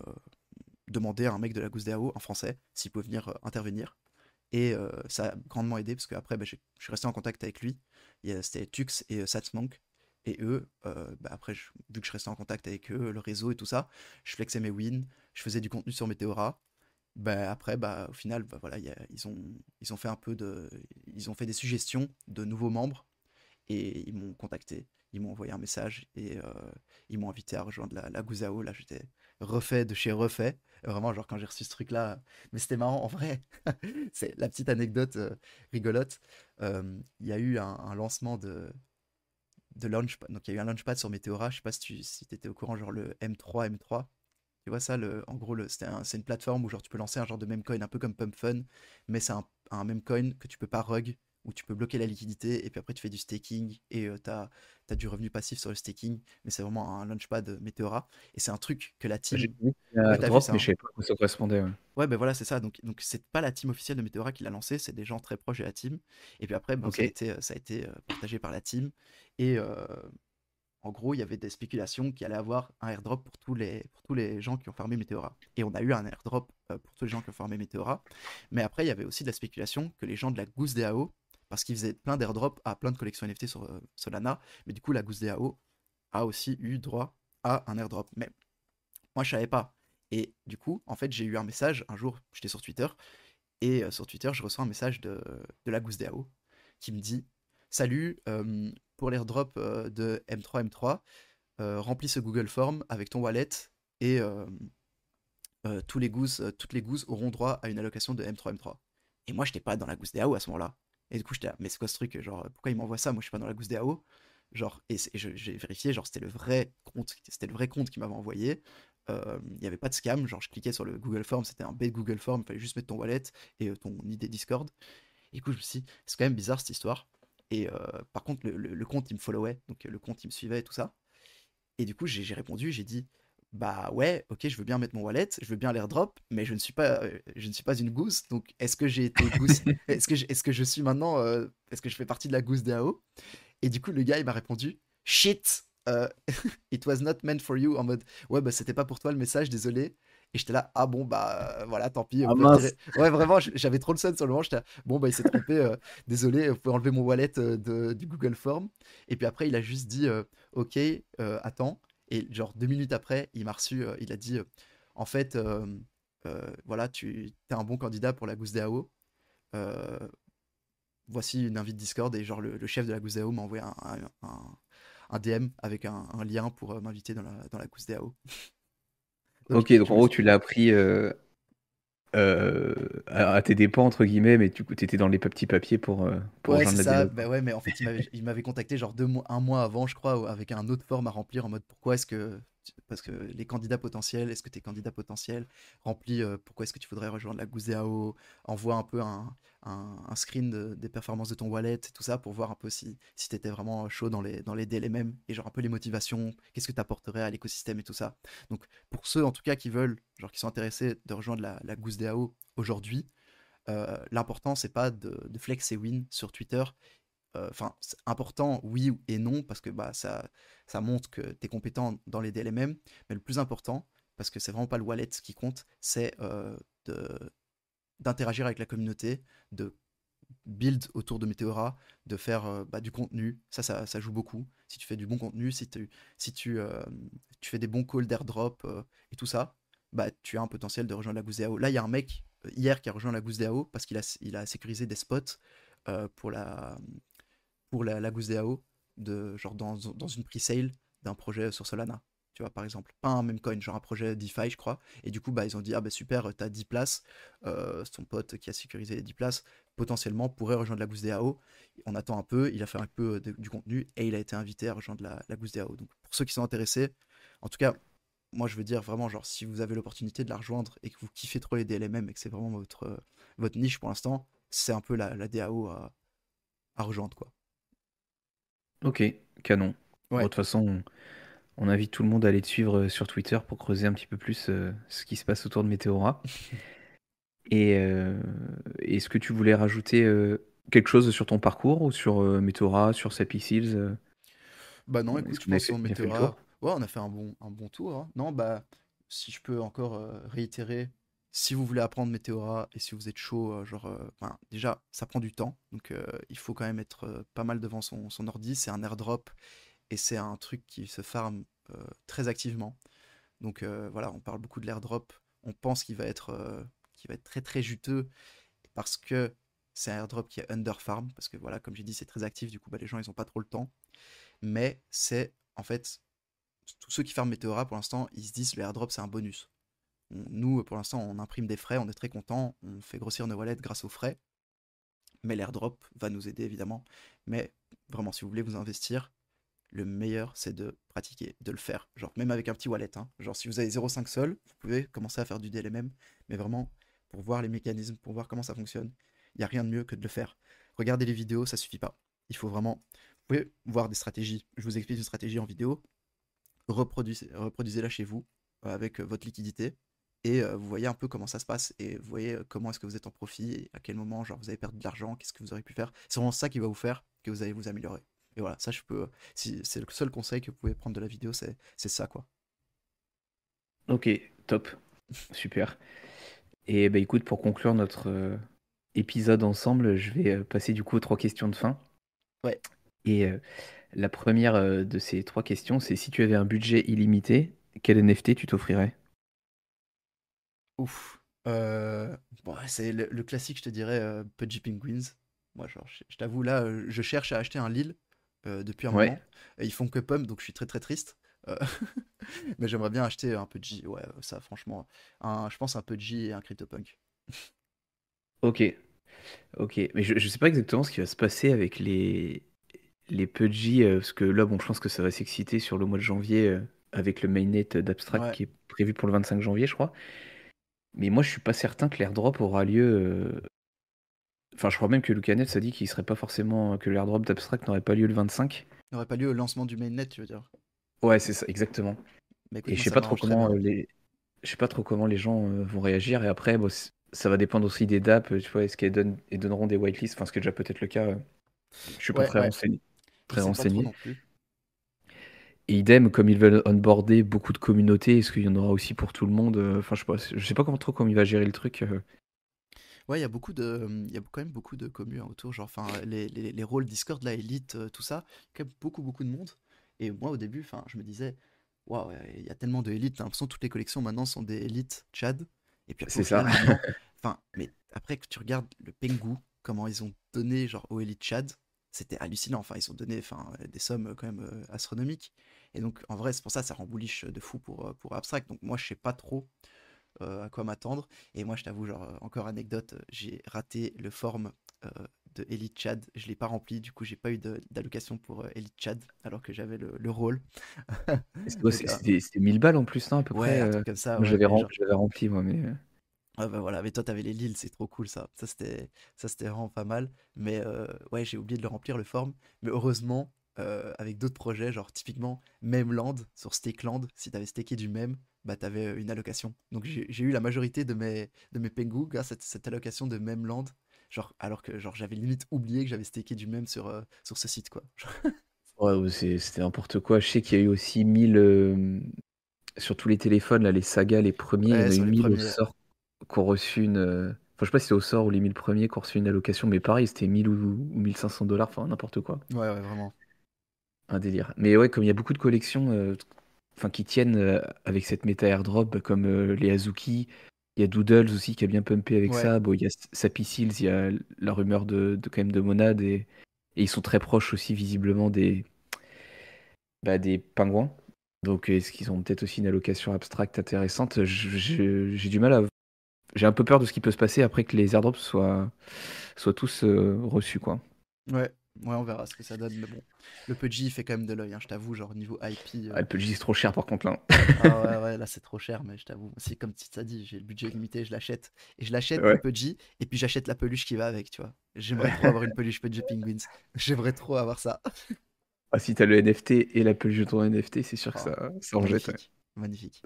demander à un mec de la Gousse DAO en français s'il pouvait venir intervenir. Et ça a grandement aidé parce qu'après, bah, je suis resté en contact avec lui. C'était Tux et Satsmonk. Et eux, bah, après, vu que je restais en contact avec eux, le réseau et tout ça, je flexais mes wins, je faisais du contenu sur Meteora. Bah, après, bah, au final, bah, voilà, ils ont fait un peu ils ont fait des suggestions de nouveaux membres et ils m'ont contacté, ils m'ont envoyé un message et ils m'ont invité à rejoindre la Guzao. Là, j'étais refait de chez refait. Vraiment, genre quand j'ai reçu ce truc-là. Mais c'était marrant, en vrai. C'est la petite anecdote rigolote. Il y a eu un lancement de Launchpad. Donc, il y a eu un Launchpad sur Meteora. Je sais pas si tu étais au courant, genre le M3. Tu vois ça, en gros, c'est une plateforme où genre tu peux lancer un genre de meme coin un peu comme Pump Fun, mais c'est un meme coin que tu peux pas rug, où tu peux bloquer la liquidité et puis après tu fais du staking et t'as du revenu passif sur le staking, mais c'est vraiment un launchpad Meteora et c'est un truc que la J'ai team. vu qu'il y a Ouais, t'as vu drop, ça, mais je hein? savais pas à quoi ça correspondait. Ouais. Ouais, ben voilà, c'est ça. Donc c'est pas la team officielle de Meteora qui l'a lancé, c'est des gens très proches de la team. Et puis après, bon, Ok. ça a été partagé par la team. Et en gros, il y avait des spéculations qu'il allait avoir un airdrop pour tous les gens qui ont farmé Meteora. Et on a eu un airdrop pour tous les gens qui ont farmé Meteora. Mais après, il y avait aussi de la spéculation que les gens de la Goose DAO, parce qu'ils faisaient plein d'airdrops à plein de collections NFT sur Solana, mais du coup, la Goose DAO a aussi eu droit à un airdrop. Mais moi, je savais pas. Et du coup, en fait, j'ai eu un message un jour, j'étais sur Twitter, et sur Twitter, je reçois un message de la Goose DAO qui me dit: Salut, pour l'airdrop de M3, remplis ce Google Form avec ton wallet et toutes les gousses auront droit à une allocation de M3. Et moi, j'étais pas dans la gousse DAO à ce moment-là. Et du coup, j'étais là, mais c'est quoi ce truc? Genre, pourquoi il m'envoie ça? Moi, je suis pas dans la gousse DAO. Genre, et j'ai vérifié, genre, c'était le vrai compte qui m'avait envoyé. Il n'y avait pas de scam, genre je cliquais sur le Google Form, c'était un bête Google Form, il fallait juste mettre ton wallet et ton ID Discord. Et du coup, je me suis dit, c'est quand même bizarre cette histoire. Et par contre, le compte, il me followait, donc le compte, il me suivait et tout ça. Et du coup, j'ai répondu, j'ai dit, bah ouais, ok, je veux bien mettre mon wallet, je veux bien l'airdrop, mais je ne suis pas une gousse, donc est-ce que j'ai été gousse, est-ce que je suis maintenant, est-ce que je fais partie de la gousse DAO? Et du coup, le gars, il m'a répondu, shit, it was not meant for you, en mode, ouais, bah c'était pas pour toi le message, désolé. Et j'étais là, ah bon, bah voilà, tant pis, vous Ah pouvez mince. retirer. Ouais, vraiment, j'avais trop le seum sur le moment, j'étais là, bon, bah il s'est trompé, désolé, vous pouvez enlever mon wallet du Google Form. Et puis après, il a juste dit, ok, attends. Et genre 2 minutes après, il m'a reçu, il a dit, en fait, voilà, tu es un bon candidat pour la Gousse DAO. Euh, Voici une invite Discord et genre le chef de la Gousse DAO m'a envoyé un DM avec un lien pour m'inviter dans la Gousse DAO. Donc Ok, donc tu en me gros, tu l'as appris à tes dépens, entre guillemets, mais tu étais dans les petits papiers pour Ouais, c'est rejoindre la ça. délo, Bah quoi. ouais, mais en fait, il m'avait contacté genre un mois avant, je crois, avec un autre forme à remplir en mode pourquoi est-ce que. Parce que les candidats potentiels, est-ce que tes candidats potentiels remplis pourquoi est-ce que tu voudrais rejoindre la Gouze DAO, envoie un peu un screen des performances de ton wallet et tout ça pour voir un peu si tu étais vraiment chaud dans les délais même et genre un peu les motivations, qu'est-ce que tu apporterais à l'écosystème et tout ça. Donc pour ceux en tout cas qui veulent, genre qui sont intéressés de rejoindre la Gouze DAO aujourd'hui, l'important, c'est pas de flex ses wins sur Twitter. Enfin, c'est important, oui et non, parce que bah, ça montre que tu es compétent dans les DLMM. Mais le plus important, parce que c'est vraiment pas le wallet qui compte, c'est de- d'interagir avec la communauté, de build autour de Meteora, de faire bah, du contenu. Ça joue beaucoup. Si tu fais du bon contenu, si tu fais des bons calls d'airdrop et tout ça, bah, tu as un potentiel de rejoindre la Gousse DAO. Là, il y a un mec hier qui a rejoint la Gousse DAO parce il a sécurisé des spots euh, pour la, la Gousse DAO, genre dans une pre-sale d'un projet sur Solana. Tu vois, par exemple, pas un même coin, genre un projet DeFi, je crois. Et du coup, bah, ils ont dit, ah bah super, t'as 10 places. Son pote qui a sécurisé les 10 places, potentiellement pourrait rejoindre la Gousse DAO. On attend un peu, il a fait un peu du contenu et il a été invité à rejoindre la Gousse DAO. Donc, pour ceux qui sont intéressés, en tout cas, moi je veux dire vraiment, genre, si vous avez l'opportunité de la rejoindre et que vous kiffez trop les DLMM et que c'est vraiment votre niche pour l'instant, c'est un peu la DAO à rejoindre, quoi. Ok, canon. Bon, de Ouais. toute façon, on invite tout le monde à aller te suivre sur Twitter pour creuser un petit peu plus ce qui se passe autour de Meteora. Et est-ce que tu voulais rajouter quelque chose sur ton parcours ou sur Meteora, sur Sappy Seals Bah non, écoute, Est-ce je qu'on a pense fait, qu'on bien fait le mettra. tour? Ouais, on a fait un bon tour, hein. Non, bah, si je peux encore réitérer, si vous voulez apprendre Meteora et si vous êtes chaud, ben, déjà, ça prend du temps. Donc, il faut quand même être pas mal devant son ordi. C'est un airdrop et c'est un truc qui se farm très activement. Donc, voilà, on parle beaucoup de l'airdrop. On pense qu'il va être très très juteux parce que c'est un airdrop qui est under farm. Parce que, voilà, comme j'ai dit, c'est très actif. Du coup, bah, les gens, ils ont pas trop le temps, mais c'est en fait tous ceux qui farment Meteora pour l'instant, ils se disent le airdrop c'est un bonus. Nous, pour l'instant, on imprime des frais, on est très content, on fait grossir nos wallets grâce aux frais, mais l'airdrop va nous aider évidemment. Mais vraiment, si vous voulez vous investir, le meilleur c'est de pratiquer, de le faire. Genre, même avec un petit wallet, hein. Genre, si vous avez 0,5 sol, vous pouvez commencer à faire du DLMM, mais vraiment, pour voir les mécanismes, pour voir comment ça fonctionne, il n'y a rien de mieux que de le faire. Regardez les vidéos, ça suffit pas. Il faut vraiment. Vous pouvez voir des stratégies. Je vous explique une stratégie en vidéo, reproduisez-la chez vous avec votre liquidité et vous voyez un peu comment ça se passe et vous voyez comment est-ce que vous êtes en profit et à quel moment genre vous avez perdu de l'argent, qu'est-ce que vous aurez pu faire. C'est vraiment ça qui va vous faire que vous allez vous améliorer. Et voilà, ça je peux si c'est le seul conseil que vous pouvez prendre de la vidéo, c'est ça quoi. Ok, top, super. Et bah écoute, pour conclure notre épisode ensemble, je vais passer du coup aux trois questions de fin. Ouais. Et la première de ces trois questions, c'est si tu avais un budget illimité, quel NFT tu t'offrirais? Ouf. Bon, ouais, c'est le classique, je te dirais Pudgy Penguins. Moi genre je t'avoue là je cherche à acheter un Lille depuis un Ouais, moment et ils font que pump donc je suis très très triste. Euh, Mais j'aimerais bien acheter un peu de J. Ouais, ça, franchement. Je pense un peu de J et un CryptoPunk. ok, ok. Mais je sais pas exactement ce qui va se passer avec les Pudgy, parce que là, bon, je pense que ça va s'exciter sur le mois de janvier avec le mainnet d'Abstract Ouais. qui est prévu pour le 25 janvier, je crois. Mais moi, je suis pas certain que l'airdrop aura lieu. Enfin, je crois même que Lucanet a dit qu'il serait pas forcément que l'airdrop d'Abstract n'aurait pas lieu le 25. N'aurait pas lieu au lancement du mainnet, tu veux dire. Ouais, c'est ça, exactement. Bah écoute, Et moi, ça m'arrange très bien. je sais pas trop comment les gens vont réagir. Et après, bon, ça va dépendre aussi des DApp. Tu vois, est-ce qu'elles donneront des whitelists? Enfin, ce qui est déjà peut-être le cas. Je suis pas Ouais, très ouais. renseigné. Je Très sais pas trop renseigné. non plus. Et idem, comme ils veulent onboarder beaucoup de communautés, est-ce qu'il y en aura aussi pour tout le monde? Enfin, je sais pas comment trop comment il va gérer le truc. Ouais, il y a quand même beaucoup de communs autour. Genre, enfin, les rôles Discord, la Elite, tout ça. Il y a quand même beaucoup de monde. Et moi, au début, enfin, je me disais, waouh, il y a tellement de Elite. T'as l'impression que toutes les collections maintenant sont des Elite Chad. Et puis au C'est ça. final, maintenant, enfin, mais après que tu regardes le Pengu, comment ils ont donné genre au Elite Chad, c'était hallucinant. Enfin, ils ont donné des sommes quand même astronomiques. Et donc, en vrai, c'est pour ça, ça rend bullish de fou pour Abstract. Donc, moi, je sais pas trop à quoi m'attendre. Et moi, je t'avoue, genre, encore anecdote, j'ai raté le form euh, de Elite Chad. Je l'ai pas rempli. Du coup, j'ai pas eu d'allocation pour Elite Chad, alors que j'avais le rôle. Ouais, Donc, c'était 1000 balles en plus, non, à peu ouais, près. un truc comme ça, Moi, ouais. Mais genre, j'avais rempli, moi, mais. ah bah voilà, mais toi t'avais les Lilles, c'est trop cool ça. Ça c'était vraiment pas mal. Mais ouais, j'ai oublié de le remplir le form. Mais heureusement, avec d'autres projets, genre typiquement Memland sur Stakeland, si t'avais staké du même, bah t'avais une allocation. Donc j'ai eu la majorité de mes Pengu grâce à cette allocation de Memland. Genre, alors que genre j'avais limite oublié que j'avais staké du même sur ce site quoi. Ouais, c'était n'importe quoi. Je sais qu'il y a eu aussi 1000 sur tous les téléphones, là, les sagas, les premiers, il y en Ouais, a eu sur les 1000 au premiers. sort qui ont reçu une. Enfin, je sais pas si c'est au sort ou les 1000 premiers qui ont reçu une allocation, mais pareil, c'était 1000 ou 1500 $, enfin n'importe quoi. Ouais, ouais, vraiment. Un délire. Mais ouais, comme il y a beaucoup de collections enfin, qui tiennent avec cette méta airdrop, bah, comme les Azuki, il y a Doodles aussi qui a bien pumpé avec Ouais, ça. Bon, il y a Sappy Seals, il y a la rumeur quand même de Monade et ils sont très proches aussi visiblement des pingouins. Donc est-ce qu'ils ont peut-être aussi une allocation abstracte intéressante? J'ai du mal à. J'ai un peu peur de ce qui peut se passer après que les airdrops soient tous reçus, quoi. ouais, ouais, on verra ce que ça donne. Mais bon, le Pudgy il fait quand même de l'œil, hein, je t'avoue, genre niveau IP. Ah, le PUBG, c'est trop cher par contre là. Ah ouais, ouais, là c'est trop cher, mais je t'avoue. C'est comme tu t'as dit, j'ai le budget limité, je l'achète. Et je l'achète le Ouais. Pudgy, et puis j'achète la peluche qui va avec, tu vois. J'aimerais trop avoir une peluche Pudgy Penguins. J'aimerais trop avoir ça. Ah, si t'as le NFT et la peluche de ton NFT, c'est sûr que Oh, ça en jette. Ouais. magnifique, magnifique.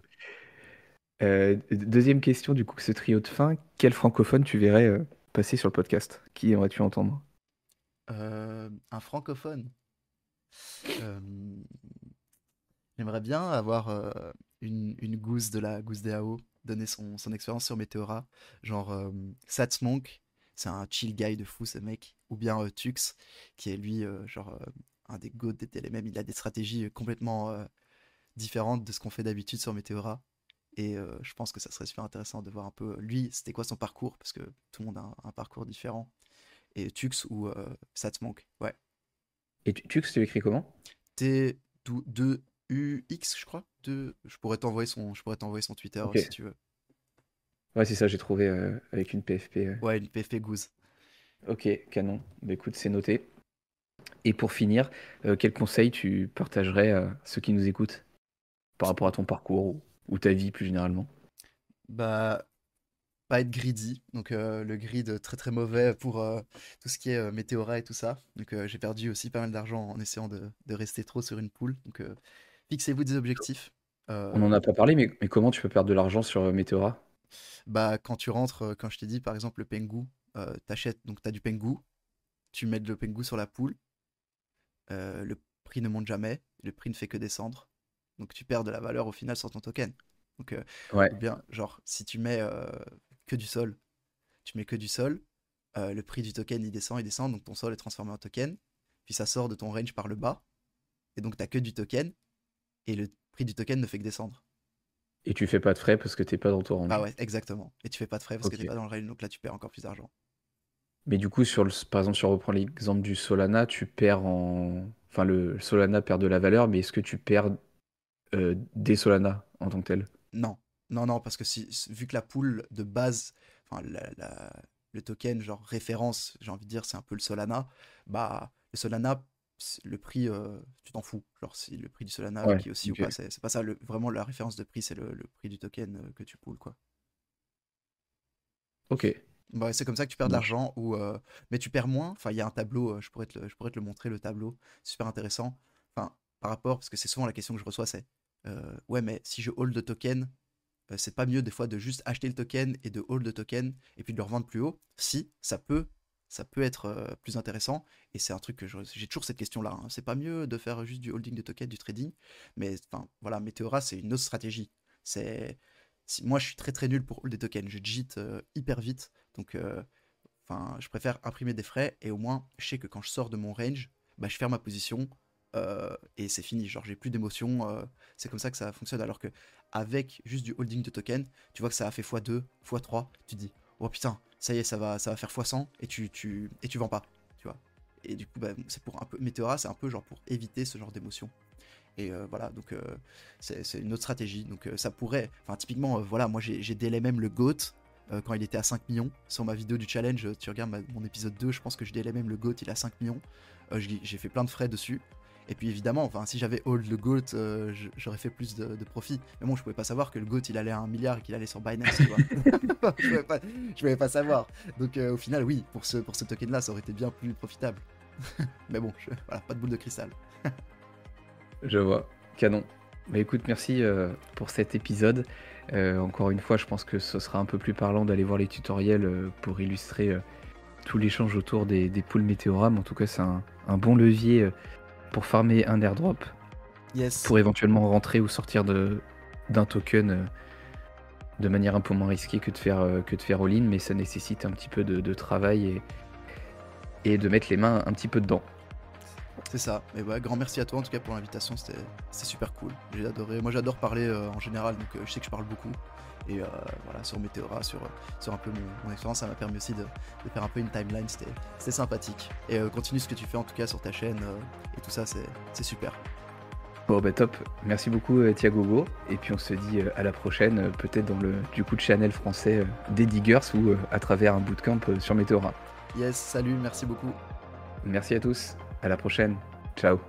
Deuxième question, du coup, ce trio de fin, quel francophone tu verrais passer sur le podcast? Qui aimerais-tu entendre? Un francophone. Euh, J'aimerais bien avoir une gousse de la gousse DAO, donner son expérience sur Meteora. Genre Satsmonk, c'est un chill guy de fou ce mec. Ou bien Tux, qui est lui, genre, un des goats des TLMM. Il a des stratégies complètement différentes de ce qu'on fait d'habitude sur Meteora. Et je pense que ça serait super intéressant de voir un peu lui, c'était quoi son parcours, parce que tout le monde a un parcours différent. Et Tux ou Satsmonk, ouais. Et tu l'écris comment? T2UX, je crois. Je pourrais t'envoyer son Twitter Ok. si tu veux. Ouais, c'est ça, j'ai trouvé avec une PFP. Ouais, une PFP Goose. Ok, canon. Bah, écoute, c'est noté. Et pour finir, quel conseil tu partagerais à ceux qui nous écoutent par rapport à ton parcours ou ta vie plus généralement? Bah, pas être greedy. Donc, le grid très très mauvais pour tout ce qui est Meteora et tout ça. Donc, j'ai perdu aussi pas mal d'argent en essayant de rester trop sur une pool. Donc, fixez-vous des objectifs. On n'en Euh, a pas parlé, mais comment tu peux perdre de l'argent sur Meteora? Bah, quand tu rentres, quand je t'ai dit par exemple le Pengu, t'achètes, donc t'as du Pengu, tu mets le Pengu sur la pool, le prix ne monte jamais, le prix ne fait que descendre. Donc tu perds de la valeur au final sur ton token. Donc, Ouais, ou bien, genre, si tu mets que du sol, tu mets que du sol, le prix du token il descend, donc ton sol est transformé en token, puis ça sort de ton range par le bas, et donc t'as que du token, et le prix du token ne fait que descendre. et tu fais pas de frais parce que t'es pas dans ton Ah range. ouais, exactement. Et tu fais pas de frais parce que Ok. t'es pas dans le range, donc là tu perds encore plus d'argent. Mais du coup, par exemple, si on reprend l'exemple du Solana, tu perds en. Enfin, le Solana perd de la valeur, mais est-ce que tu perds des Solana en tant que tel? Non, non, non, parce que vu que la pool de base, enfin le token genre référence, j'ai envie de dire, c'est un peu le Solana, bah le Solana, le prix, tu t'en fous. Genre si le prix du Solana Ouais, qui est aussi ou ok. pas, c'est pas ça, vraiment la référence de prix, c'est le prix du token que tu pools, quoi. Ok, Bah, c'est comme ça que tu perds ça de marche. l'argent, mais tu perds moins. Enfin, il y a un tableau, je pourrais te le montrer, le tableau, c'est super intéressant. Enfin, par rapport, parce que c'est souvent la question que je reçois, c'est ouais, mais si je hold le token, c'est pas mieux des fois de juste acheter le token et de hold le token et puis de le revendre plus haut? Si, ça peut être plus intéressant. Et c'est un truc que j'ai toujours cette question-là, hein. C'est pas mieux de faire juste du holding de token, du trading. Mais enfin, voilà, Meteora, c'est une autre stratégie. C'est, moi, je suis très très nul pour hold des tokens. Je digite hyper vite. Donc, enfin, je préfère imprimer des frais et au moins, je sais que quand je sors de mon range, bah, je ferme ma position et c'est fini. Genre, j'ai plus d'émotion. C'est comme ça que ça fonctionne. Alors que avec juste du holding de token, tu vois que ça a fait x2, x3, tu te dis, oh putain, ça y est, ça va faire x100 et tu vends pas, tu vois. Et du coup, bah, c'est pour un peu, Meteora, c'est un peu genre pour éviter ce genre d'émotion. Et voilà, donc c'est une autre stratégie. Donc ça pourrait, enfin typiquement, voilà, moi j'ai DLMM le GOAT quand il était à 5 millions. Sur ma vidéo du challenge, tu regardes mon épisode 2, je pense que je DLMM le GOAT, il est à 5 millions. J'ai fait plein de frais dessus. Et puis évidemment, enfin, si j'avais hold le GOAT, j'aurais fait plus de profit. Mais bon, je pouvais pas savoir que le GOAT il allait à 1 milliard et qu'il allait sur Binance, tu vois. Je pouvais pas savoir. Donc au final, oui, pour ce token là, ça aurait été bien plus profitable. Mais bon, voilà, pas de boule de cristal. Je vois, canon. Bah écoute, merci pour cet épisode. Encore une fois, je pense que ce sera un peu plus parlant d'aller voir les tutoriels pour illustrer tout l'échange autour des pools Meteora. Mais en tout cas, c'est un bon levier pour farmer un airdrop, Yes. pour éventuellement rentrer ou sortir d'un token de manière un peu moins risquée que de faire all-in, mais ça nécessite un petit peu de travail et de mettre les mains un petit peu dedans. C'est ça. Et ouais, grand merci à toi en tout cas pour l'invitation, c'était super cool. J'ai adoré. Moi j'adore parler en général, donc je sais que je parle beaucoup. Et voilà, sur Meteora, sur un peu mon expérience, ça m'a permis aussi de faire un peu une timeline, c'était sympathique. Et continue ce que tu fais en tout cas sur ta chaîne et tout ça, c'est super. Bon bah top, merci beaucoup Thiagogo, et puis on se dit à la prochaine, peut-être dans le channel français des Diggers ou à travers un bootcamp sur Meteora. Yes, salut, merci beaucoup. Merci à tous, à la prochaine, ciao.